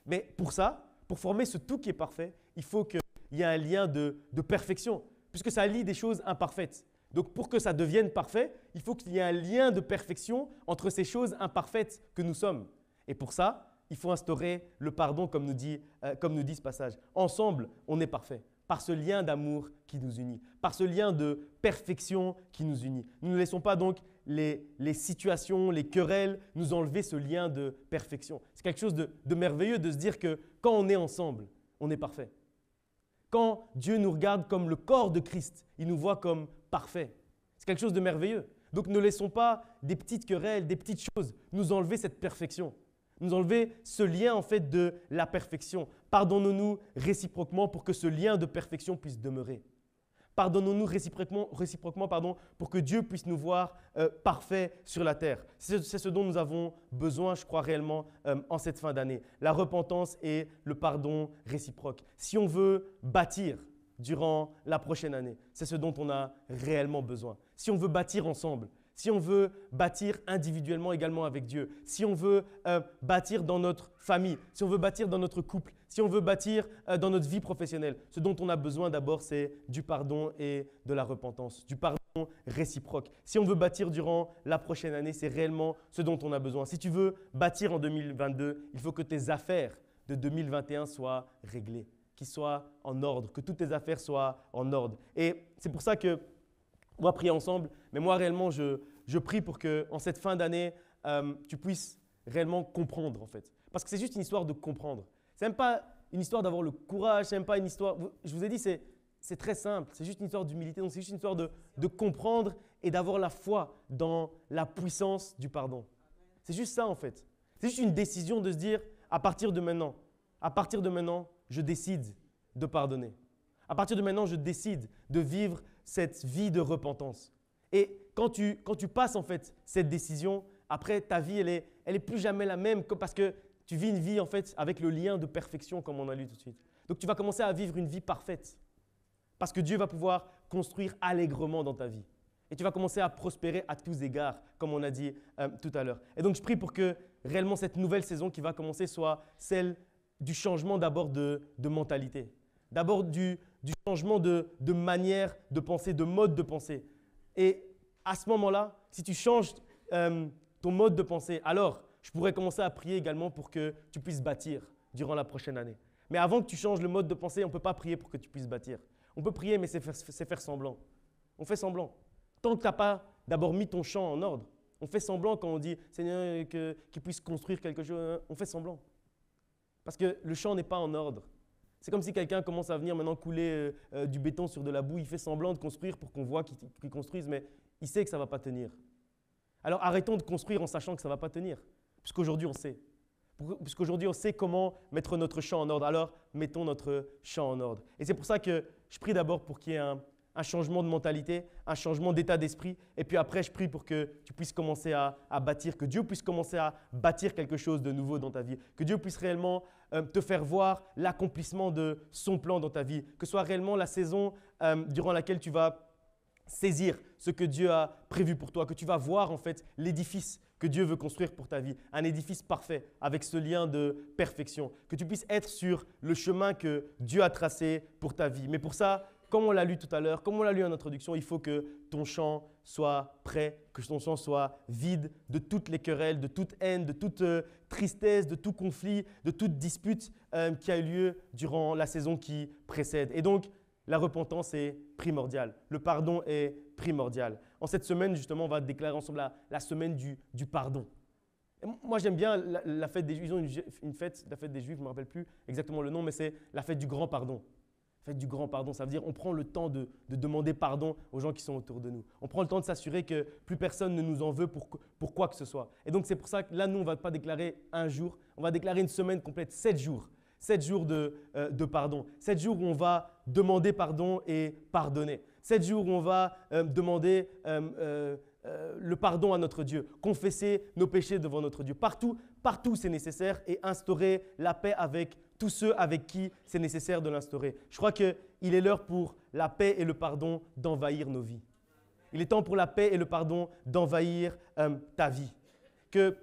[SPEAKER 1] Mais pour ça, pour former ce tout qui est parfait, il faut qu'il y ait un lien de perfection, puisque ça lie des choses imparfaites. Donc pour que ça devienne parfait, il faut qu'il y ait un lien de perfection entre ces choses imparfaites que nous sommes. Et pour ça, il faut instaurer le pardon comme nous dit ce passage. Ensemble, on est parfait par ce lien d'amour qui nous unit, par ce lien de perfection qui nous unit. Nous ne laissons pas donc les situations, les querelles nous enlever ce lien de perfection. C'est quelque chose de merveilleux de se dire que quand on est ensemble, on est parfait. Quand Dieu nous regarde comme le corps de Christ, il nous voit comme parfait. C'est quelque chose de merveilleux. Donc ne laissons pas des petites querelles, des petites choses nous enlever cette perfection, nous enlever ce lien en fait de la perfection. Pardonnons-nous réciproquement pour que ce lien de perfection puisse demeurer. Pardonnons-nous réciproquement pour que Dieu puisse nous voir parfaits sur la terre. C'est ce dont nous avons besoin, je crois réellement, en cette fin d'année. La repentance et le pardon réciproque. Si on veut bâtir durant la prochaine année, c'est ce dont on a réellement besoin. Si on veut bâtir ensemble, si on veut bâtir individuellement également avec Dieu, si on veut bâtir dans notre famille, si on veut bâtir dans notre couple, si on veut bâtir dans notre vie professionnelle, ce dont on a besoin d'abord, c'est du pardon et de la repentance, du pardon réciproque. Si on veut bâtir durant la prochaine année, c'est réellement ce dont on a besoin. Si tu veux bâtir en 2022, il faut que tes affaires de 2021 soient réglées, qu'ils soient en ordre, que toutes tes affaires soient en ordre. Et c'est pour ça que on va prier ensemble, mais moi réellement, je prie pour qu'en cette fin d'année, tu puisses réellement comprendre en fait. Parce que c'est juste une histoire de comprendre. C'est même pas une histoire d'avoir le courage, c'est même pas une histoire… Je vous ai dit, c'est très simple, c'est juste une histoire d'humilité, donc c'est juste une histoire de comprendre et d'avoir la foi dans la puissance du pardon. C'est juste ça en fait. C'est juste une décision de se dire, à partir de maintenant, je décide de pardonner. À partir de maintenant, je décide de vivre cette vie de repentance. Et quand tu passes en fait cette décision, après ta vie, elle est plus jamais la même parce que tu vis une vie en fait avec le lien de perfection comme on a lu tout de suite. Donc tu vas commencer à vivre une vie parfaite parce que Dieu va pouvoir construire allègrement dans ta vie. Et tu vas commencer à prospérer à tous égards comme on a dit tout à l'heure. Et donc je prie pour que réellement cette nouvelle saison qui va commencer soit celle du changement d'abord de mentalité. D'abord du changement de manière de penser, de mode de pensée. Et à ce moment-là, si tu changes ton mode de pensée, alors je pourrais commencer à prier également pour que tu puisses bâtir durant la prochaine année. Mais avant que tu changes le mode de pensée, on ne peut pas prier pour que tu puisses bâtir. On peut prier, mais c'est faire semblant. On fait semblant. Tant que tu n'as pas d'abord mis ton champ en ordre, on fait semblant quand on dit « Seigneur, qu'il puisse construire quelque chose », on fait semblant. Parce que le champ n'est pas en ordre. C'est comme si quelqu'un commence à venir maintenant couler du béton sur de la boue. Il fait semblant de construire pour qu'on voit qu'il construise, mais il sait que ça ne va pas tenir. Alors arrêtons de construire en sachant que ça ne va pas tenir, puisqu'aujourd'hui on sait. Puisqu'aujourd'hui on sait comment mettre notre champ en ordre. Alors mettons notre champ en ordre. Et c'est pour ça que je prie d'abord pour qu'il y ait un changement de mentalité, un changement d'état d'esprit. Et puis après, je prie pour que tu puisses commencer à bâtir, que Dieu puisse commencer à bâtir quelque chose de nouveau dans ta vie. Que Dieu puisse réellement te faire voir l'accomplissement de son plan dans ta vie. Que ce soit réellement la saison durant laquelle tu vas saisir ce que Dieu a prévu pour toi. Que tu vas voir en fait l'édifice que Dieu veut construire pour ta vie. Un édifice parfait avec ce lien de perfection. Que tu puisses être sur le chemin que Dieu a tracé pour ta vie. Mais pour ça, comme on l'a lu tout à l'heure, comme on l'a lu en introduction, il faut que ton champ soit prêt, que ton champ soit vide de toutes les querelles, de toute haine, de toute tristesse, de tout conflit, de toute dispute qui a eu lieu durant la saison qui précède. Et donc, la repentance est primordiale. Le pardon est primordial. En cette semaine, justement, on va déclarer ensemble la semaine du pardon. Et moi, j'aime bien la fête des Juifs. Ils ont une fête, la fête des Juifs, je ne me rappelle plus exactement le nom, mais c'est la fête du grand pardon. Faites du grand pardon, ça veut dire on prend le temps de demander pardon aux gens qui sont autour de nous. On prend le temps de s'assurer que plus personne ne nous en veut pour quoi que ce soit. Et donc c'est pour ça que là, nous, on ne va pas déclarer un jour, on va déclarer une semaine complète, 7 jours. 7 jours de pardon. 7 jours où on va demander pardon et pardonner. 7 jours où on va demander le pardon à notre Dieu, confesser nos péchés devant notre Dieu. Partout c'est nécessaire et instaurer la paix avec tous ceux avec qui c'est nécessaire de l'instaurer. Je crois qu'il est l'heure pour la paix et le pardon d'envahir nos vies. Il est temps pour la paix et le pardon d'envahir ta vie. Que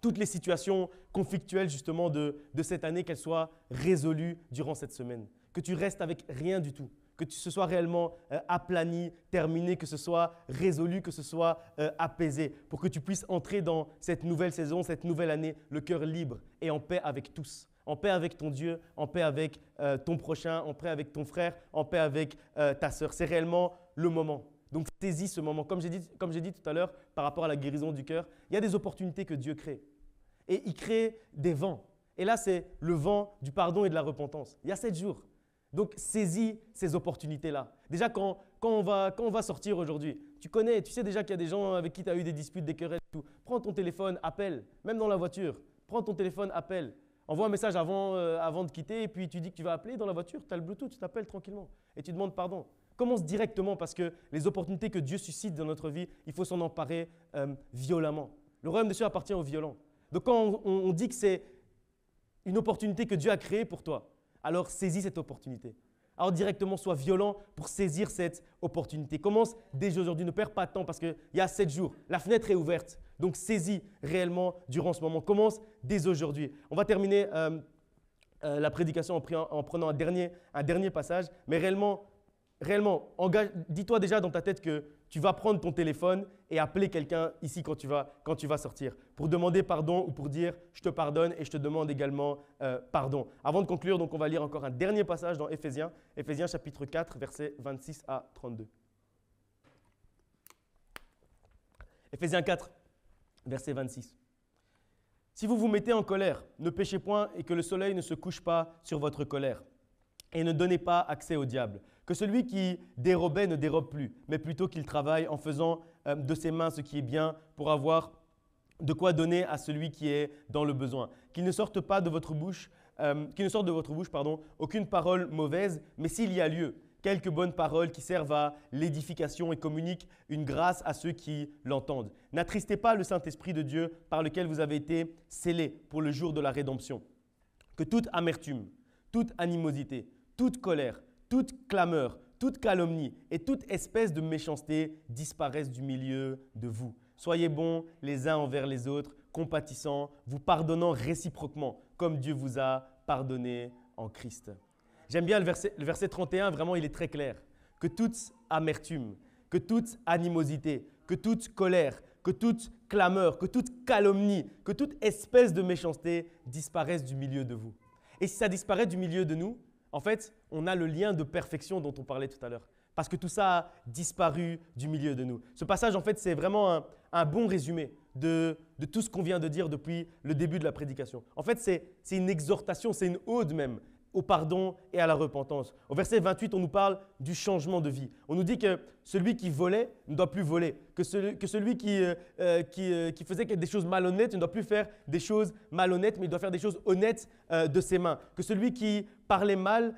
[SPEAKER 1] toutes les situations conflictuelles justement de cette année, qu'elles soient résolues durant cette semaine. Que tu restes avec rien du tout. que ce soit réellement aplani, terminé, que ce soit résolu, que ce soit apaisé, pour que tu puisses entrer dans cette nouvelle saison, cette nouvelle année, le cœur libre et en paix avec tous. En paix avec ton Dieu, en paix avec ton prochain, en paix avec ton frère, en paix avec ta sœur. C'est réellement le moment. Donc saisis ce moment. Comme j'ai dit tout à l'heure par rapport à la guérison du cœur, il y a des opportunités que Dieu crée. Et il crée des vents. Et là, c'est le vent du pardon et de la repentance. Il y a 7 jours. Donc saisis ces opportunités-là. Déjà, quand on va sortir aujourd'hui, tu sais déjà qu'il y a des gens avec qui tu as eu des disputes, des querelles et tout. Prends ton téléphone, appelle, même dans la voiture. Prends ton téléphone, appelle. Envoie un message avant de quitter et puis tu dis que tu vas appeler dans la voiture, tu as le Bluetooth, tu t'appelles tranquillement et tu demandes pardon. Commence directement parce que les opportunités que Dieu suscite dans notre vie, il faut s'en emparer violemment. Le royaume des cieux appartient aux violents. Donc quand on dit que c'est une opportunité que Dieu a créée pour toi, alors saisis cette opportunité. Alors directement, sois violent pour saisir cette opportunité. Commence dès aujourd'hui, ne perds pas de temps parce qu'il y a 7 jours. La fenêtre est ouverte. Donc saisis réellement durant ce moment. Commence dès aujourd'hui. On va terminer la prédication en prenant un dernier passage. Mais réellement, dis-toi déjà dans ta tête que tu vas prendre ton téléphone et appeler quelqu'un ici quand tu vas sortir pour demander pardon ou pour dire « je te pardonne et je te demande également pardon ». Avant de conclure, donc, on va lire encore un dernier passage dans Éphésiens chapitre 4, versets 26 à 32. Éphésiens 4, verset 26. « Si vous vous mettez en colère, ne péchez point et que le soleil ne se couche pas sur votre colère. Et ne donnez pas accès au diable. Que celui qui dérobait ne dérobe plus, mais plutôt qu'il travaille en faisant de ses mains ce qui est bien pour avoir de quoi donner à celui qui est dans le besoin. Qu'il ne sorte de votre bouche, aucune parole mauvaise, mais s'il y a lieu, quelques bonnes paroles qui servent à l'édification et communiquent une grâce à ceux qui l'entendent. N'attristez pas le Saint-Esprit de Dieu par lequel vous avez été scellés pour le jour de la rédemption. Que toute amertume, toute animosité, toute colère, toute clameur, toute calomnie et toute espèce de méchanceté disparaissent du milieu de vous. Soyez bons les uns envers les autres, compatissants, vous pardonnant réciproquement, comme Dieu vous a pardonné en Christ. J'aime bien le verset 31, vraiment il est très clair. Que toute amertume, que toute animosité, que toute colère, que toute clameur, que toute calomnie, que toute espèce de méchanceté disparaissent du milieu de vous. Et si ça disparaît du milieu de nous, en fait, on a le lien de perfection dont on parlait tout à l'heure. Parce que tout ça a disparu du milieu de nous. Ce passage, en fait, c'est vraiment un bon résumé de tout ce qu'on vient de dire depuis le début de la prédication. En fait, c'est une exhortation, c'est une ode même au pardon et à la repentance. Au verset 28, on nous parle du changement de vie. On nous dit que celui qui volait ne doit plus voler, que celui qui faisait des choses malhonnêtes ne doit plus faire des choses malhonnêtes, mais il doit faire des choses honnêtes de ses mains. Que celui qui parlait mal,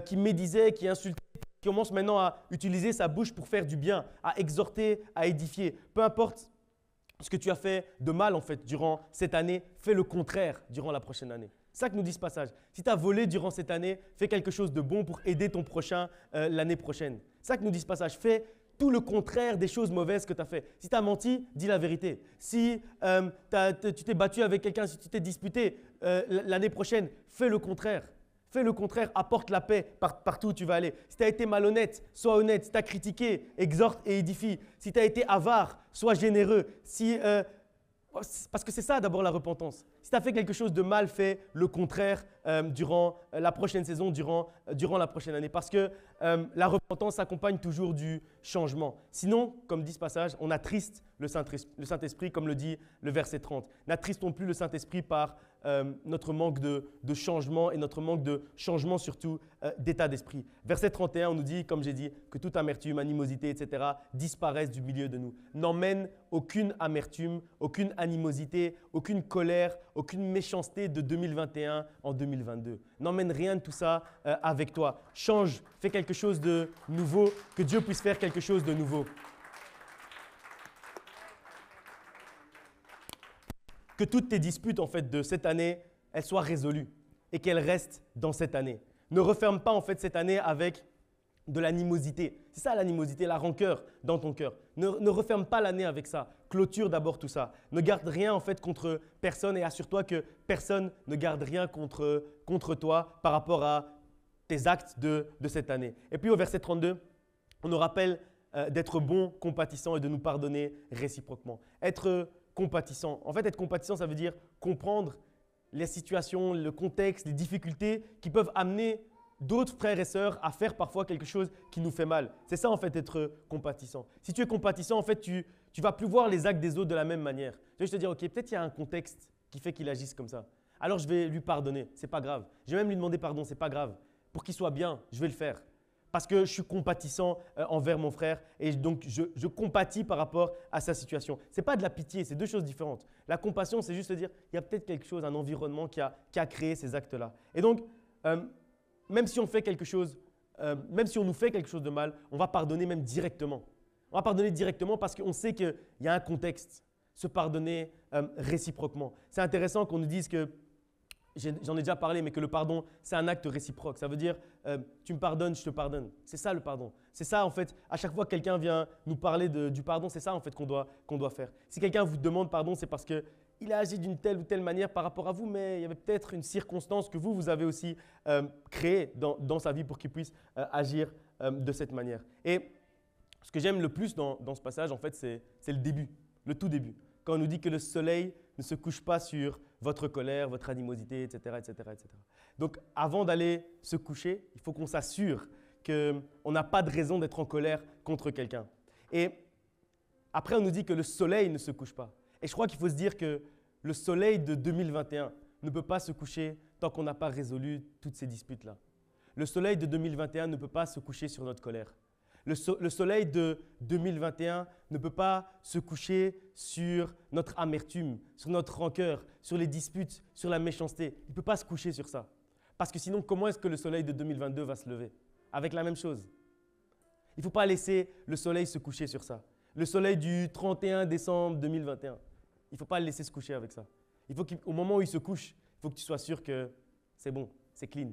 [SPEAKER 1] qui médisait, qui insultait, qui commence maintenant à utiliser sa bouche pour faire du bien, à exhorter, à édifier. Peu importe ce que tu as fait de mal en fait durant cette année, fais le contraire durant la prochaine année. C'est ça que nous dit ce passage. Si tu as volé durant cette année, fais quelque chose de bon pour aider ton prochain l'année prochaine. C'est ça que nous dit ce passage. Fais tout le contraire des choses mauvaises que tu as fait. Si tu as menti, dis la vérité. Si tu t'es battu avec quelqu'un, si tu t'es disputé l'année prochaine, fais le contraire. Fais le contraire, apporte la paix partout où tu vas aller. Si tu as été malhonnête, sois honnête. Si tu as critiqué, exhorte et édifie. Si tu as été avare, sois généreux. Parce que c'est ça d'abord la repentance. Si tu as fait quelque chose de mal, fais le contraire durant la prochaine saison, durant la prochaine année. Parce que la repentance s'accompagne toujours du changement. Sinon, comme dit ce passage, on attriste le Saint-Esprit, comme le dit le verset 30. N'attristons plus le Saint-Esprit par notre manque de changement et notre manque de changement surtout d'état d'esprit. Verset 31, on nous dit, comme j'ai dit, que toute amertume, animosité, etc. disparaissent du milieu de nous. N'emmène aucune amertume, aucune animosité, aucune colère, aucune méchanceté de 2021 en 2022. N'emmène rien de tout ça avec toi. Change, fais quelque chose de nouveau, que Dieu puisse faire quelque chose de nouveau. Que toutes tes disputes en fait de cette année, elles soient résolues et qu'elles restent dans cette année. Ne referme pas en fait cette année avec de l'animosité. C'est ça l'animosité, la rancœur dans ton cœur. Ne referme pas l'année avec ça. Clôture d'abord tout ça. Ne garde rien en fait contre personne et assure-toi que personne ne garde rien contre toi par rapport à tes actes de cette année. Et puis au verset 32, on nous rappelle d'être bon, compatissant et de nous pardonner réciproquement. Être compatissant. En fait, être compatissant, ça veut dire comprendre les situations, le contexte, les difficultés qui peuvent amener d'autres frères et sœurs à faire parfois quelque chose qui nous fait mal. C'est ça en fait être compatissant. Si tu es compatissant, en fait, tu vas plus voir les actes des autres de la même manière. Tu vas te dire, ok, peut-être il y a un contexte qui fait qu'il agisse comme ça. Alors je vais lui pardonner, c'est pas grave. Je vais même lui demander pardon, c'est pas grave. Pour qu'il soit bien, je vais le faire. Parce que je suis compatissant envers mon frère et donc je compatis par rapport à sa situation. Ce n'est pas de la pitié, c'est deux choses différentes. La compassion, c'est juste dire, il y a peut-être quelque chose, un environnement qui a créé ces actes-là. Et donc, même si on fait quelque chose, même si on nous fait quelque chose de mal, on va pardonner même directement. On va pardonner directement parce qu'on sait qu'il y a un contexte. Se pardonner réciproquement. C'est intéressant qu'on nous dise que, j'en ai déjà parlé, mais que le pardon, c'est un acte réciproque. Ça veut dire, tu me pardonnes, je te pardonne. C'est ça le pardon. C'est ça, en fait, à chaque fois que quelqu'un vient nous parler du pardon, c'est ça, en fait, qu'on doit faire. Si quelqu'un vous demande pardon, c'est parce qu'il a agi d'une telle ou telle manière par rapport à vous, mais il y avait peut-être une circonstance que vous avez aussi créée dans sa vie pour qu'il puisse agir de cette manière. Et ce que j'aime le plus dans ce passage, en fait, c'est le début, le tout début. Quand on nous dit que le soleil ne se couche pas sur votre colère, votre animosité, etc., etc., etc. Donc, avant d'aller se coucher, il faut qu'on s'assure qu'on n'a pas de raison d'être en colère contre quelqu'un. Et après, on nous dit que le soleil ne se couche pas. Et je crois qu'il faut se dire que le soleil de 2021 ne peut pas se coucher tant qu'on n'a pas résolu toutes ces disputes-là. Le soleil de 2021 ne peut pas se coucher sur notre colère. Le soleil de 2021 ne peut pas se coucher sur notre amertume, sur notre rancœur, sur les disputes, sur la méchanceté. Il ne peut pas se coucher sur ça. Parce que sinon, comment est-ce que le soleil de 2022 va se lever? Avec la même chose. Il ne faut pas laisser le soleil se coucher sur ça. Le soleil du 31 décembre 2021, il ne faut pas le laisser se coucher avec ça. Il faut qu'au moment où il se couche, il faut que tu sois sûr que c'est bon, c'est clean.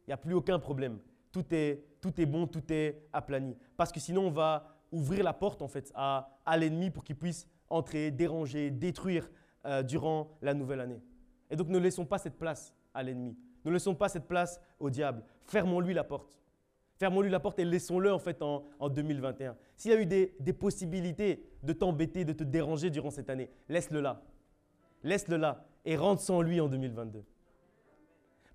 [SPEAKER 1] Il n'y a plus aucun problème. Tout est bon, tout est aplani. Parce que sinon, on va ouvrir la porte en fait, à l'ennemi pour qu'il puisse entrer, déranger, détruire durant la nouvelle année. Et donc, ne laissons pas cette place à l'ennemi. Ne laissons pas cette place au diable. Fermons-lui la porte. Fermons-lui la porte et laissons-le en fait en 2021. S'il y a eu des possibilités de t'embêter, de te déranger durant cette année, laisse-le là. Laisse-le là et rentre sans lui en 2022.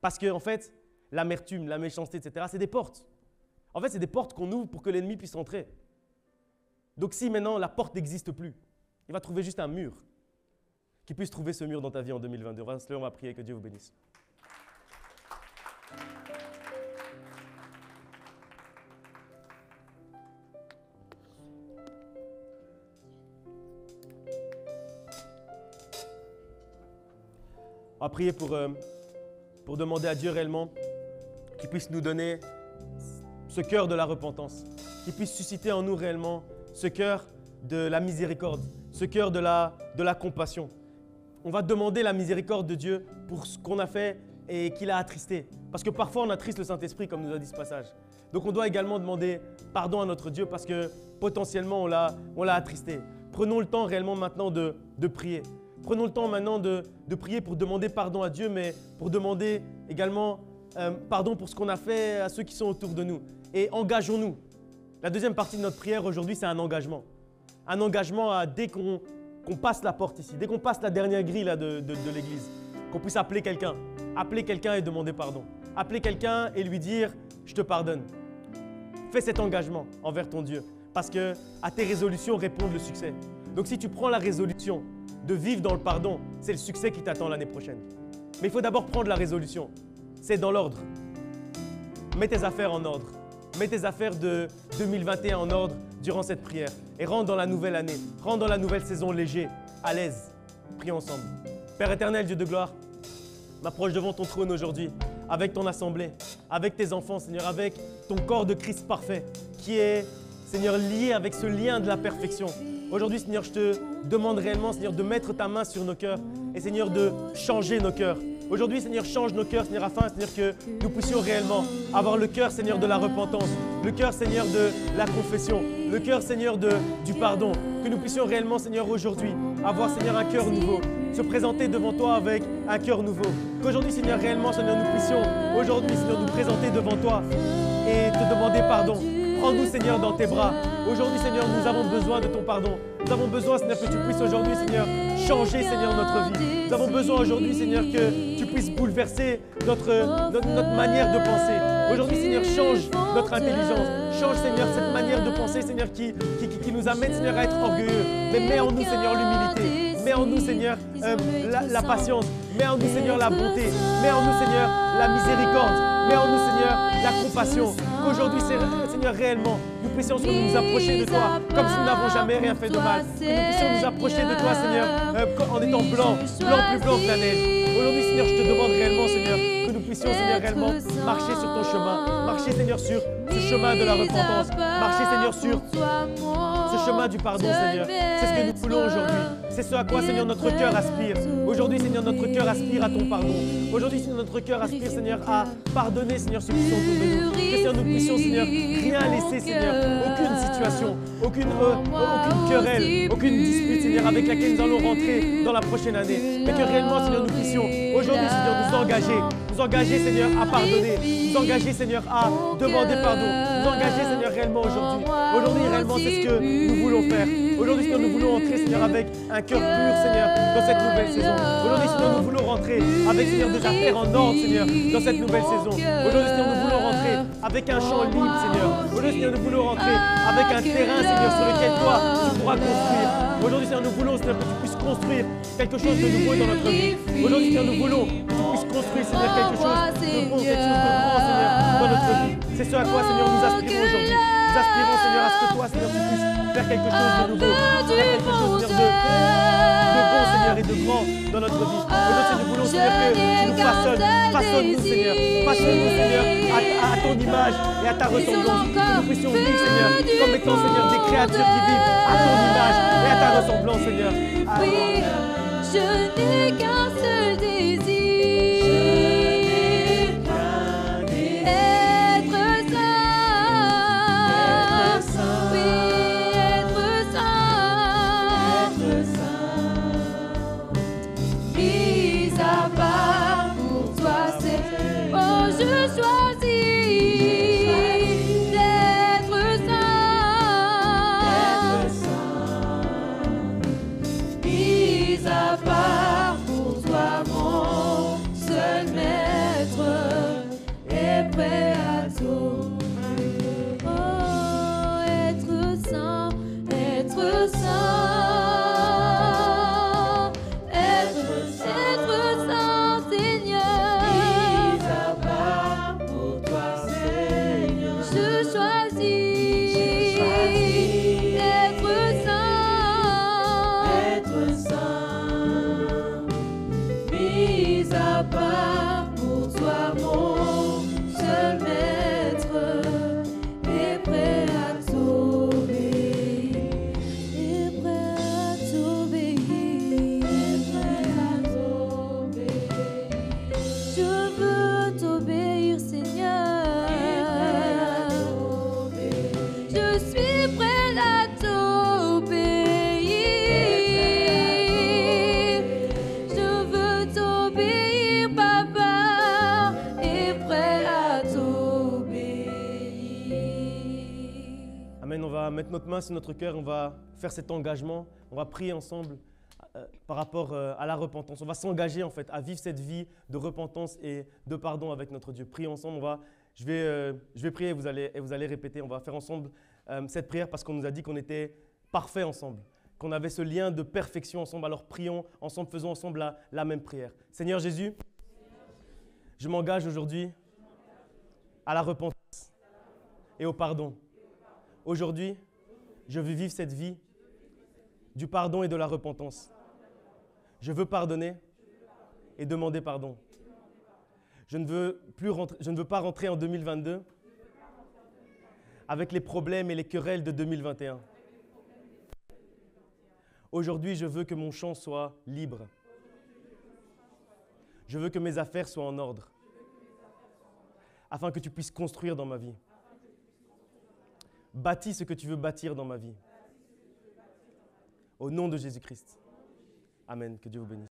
[SPEAKER 1] Parce que en fait, l'amertume, la méchanceté, etc., c'est des portes. En fait, c'est des portes qu'on ouvre pour que l'ennemi puisse entrer. Donc si maintenant la porte n'existe plus, il va trouver juste un mur. Qu'il puisse trouver ce mur dans ta vie en 2022. On va prier, que Dieu vous bénisse. On va prier pour demander à Dieu réellement qu'il puisse nous donner ce cœur de la repentance, qu'il puisse susciter en nous réellement ce cœur de la miséricorde, ce cœur de la compassion. On va demander la miséricorde de Dieu pour ce qu'on a fait et qu'il a attristé. Parce que parfois on attriste le Saint-Esprit comme nous a dit ce passage. Donc on doit également demander pardon à notre Dieu parce que potentiellement on l'a attristé. Prenons le temps réellement maintenant de prier. Prenons le temps maintenant de prier pour demander pardon à Dieu, mais pour demander également pardon pour ce qu'on a fait à ceux qui sont autour de nous. Et engageons-nous. La deuxième partie de notre prière aujourd'hui, c'est un engagement. Un engagement à, dès qu'on passe la porte ici, dès qu'on passe la dernière grille là, de l'église, qu'on puisse appeler quelqu'un et demander pardon. Appeler quelqu'un et lui dire « je te pardonne ». Fais cet engagement envers ton Dieu parce que à tes résolutions répondent le succès. Donc si tu prends la résolution de vivre dans le pardon, c'est le succès qui t'attend l'année prochaine. Mais il faut d'abord prendre la résolution. C'est dans l'ordre. Mets tes affaires en ordre. Mets tes affaires de 2021 en ordre durant cette prière. Et rentre dans la nouvelle année. Rentre dans la nouvelle saison léger, à l'aise. Prions ensemble. Père éternel, Dieu de gloire, m'approche devant ton trône aujourd'hui, avec ton assemblée, avec tes enfants, Seigneur, avec ton corps de Christ parfait, qui est, Seigneur, lié avec ce lien de la perfection. Aujourd'hui, Seigneur, je te demande réellement, Seigneur, de mettre ta main sur nos cœurs et, Seigneur, de changer nos cœurs. Aujourd'hui, Seigneur, change nos cœurs, Seigneur, afin, Seigneur, que nous puissions réellement avoir le cœur, Seigneur, de la repentance, le cœur, Seigneur, de la confession, le cœur, Seigneur, du pardon. Que nous puissions réellement, Seigneur, aujourd'hui, avoir, Seigneur, un cœur nouveau, se présenter devant toi avec un cœur nouveau. Qu'aujourd'hui, Seigneur, réellement, Seigneur, nous puissions aujourd'hui, Seigneur, nous présenter devant toi et te demander pardon. Prends-nous, Seigneur, dans tes bras. Aujourd'hui, Seigneur, nous avons besoin de ton pardon. Nous avons besoin, Seigneur, que tu puisses aujourd'hui, Seigneur, changer, Seigneur, notre vie. Nous avons besoin aujourd'hui, Seigneur, que tu puisses bouleverser notre manière de penser. Aujourd'hui, Seigneur, change notre intelligence. Change, Seigneur, cette manière de penser, Seigneur, qui nous amène, Seigneur, à être orgueilleux. Mais mets en nous, Seigneur, l'humilité. Mets en nous, Seigneur, la patience. Mets en nous, Seigneur, la bonté. Mets en nous, Seigneur, la miséricorde. Mets en nous, Seigneur, la compassion. Qu'aujourd'hui, Seigneur, réellement, nous puissions nous approcher de toi comme si nous n'avons jamais rien fait de mal. Que nous puissions nous approcher de toi, Seigneur, en étant blanc plus blanc que la neige. Aujourd'hui, Seigneur, je te demande réellement, Seigneur, que nous puissions, Seigneur, réellement marcher sur ton chemin. Marcher, Seigneur, sur ce chemin de la repentance. Marcher, Seigneur, sur ce chemin du pardon, Seigneur. C'est ce que nous voulons aujourd'hui. C'est ce à quoi, Seigneur, notre cœur aspire. Aujourd'hui, Seigneur, notre cœur aspire à ton pardon. Aujourd'hui, Seigneur, notre cœur aspire, Seigneur, à pardonner, Seigneur, ceux qui sont autour de nous. Que, Seigneur, nous puissions, Seigneur, rien laisser, Seigneur, aucune situation, aucune querelle, aucune dispute, Seigneur, avec laquelle nous allons rentrer dans la prochaine année. Mais que réellement, Seigneur, nous puissions aujourd'hui, Seigneur, nous engager, Seigneur, à pardonner, nous engager, Seigneur, à demander pardon, nous engager, Seigneur, réellement aujourd'hui. Aujourd'hui, réellement, c'est ce que nous voulons faire. Aujourd'hui, Seigneur, nous voulons entrer, Seigneur, avec un cœur pur, Seigneur, dans cette nouvelle saison. Aujourd'hui, Seigneur, nous voulons rentrer avec, Seigneur, des affaires en ordre, Seigneur, dans cette nouvelle saison. Aujourd'hui, Seigneur, nous voulons rentrer avec un champ libre, Seigneur. Aujourd'hui, Seigneur, nous voulons rentrer avec un terrain, Seigneur, sur lequel toi, tu pourras construire. Aujourd'hui, Seigneur, nous voulons, Seigneur, que tu puisses construire quelque chose de nouveau dans notre vie. Aujourd'hui, Seigneur, nous voulons que tu puisses construire, Seigneur, quelque chose de bon, quelque chose de grand, Seigneur, dans notre vie. C'est ce à quoi, Seigneur, nous aspirons aujourd'hui. Nous aspirons, Seigneur, à ce que toi, Seigneur, tu puisses faire quelque chose de nouveau, faire quelque chose, Seigneur, de bon, Seigneur, et de grand dans notre vie. Aujourd'hui, nous voulons, Seigneur, que tu nous façonnes. Façonne-nous, Seigneur. Façonne-nous, Seigneur, à ton image et à ta ressemblance. Que nous puissions vivre, Seigneur, comme étant, Seigneur, des créatures qui vivent à ton image et à ta ressemblance, Seigneur.
[SPEAKER 2] Oui, je n'ai qu'un seul désir.
[SPEAKER 1] Mettre notre main sur notre cœur, on va faire cet engagement, on va prier ensemble par rapport à la repentance. On va s'engager en fait à vivre cette vie de repentance et de pardon avec notre Dieu. Priez ensemble, je vais prier et vous allez répéter. On va faire ensemble cette prière parce qu'on nous a dit qu'on était parfaits ensemble, qu'on avait ce lien de perfection ensemble. Alors prions ensemble, faisons ensemble la même prière. Seigneur Jésus, je m'engage aujourd'hui à la repentance et au pardon. Aujourd'hui, je veux vivre cette vie du pardon et de la repentance. Je veux pardonner et demander pardon. Je ne veux pas rentrer en 2022 avec les problèmes et les querelles de 2021. Aujourd'hui, je veux que mon champ soit libre. Je veux que mes affaires soient en ordre, afin que tu puisses construire dans ma vie. Bâtis ce que tu veux bâtir dans ma vie. Au nom de Jésus-Christ. Amen. Que Dieu vous bénisse.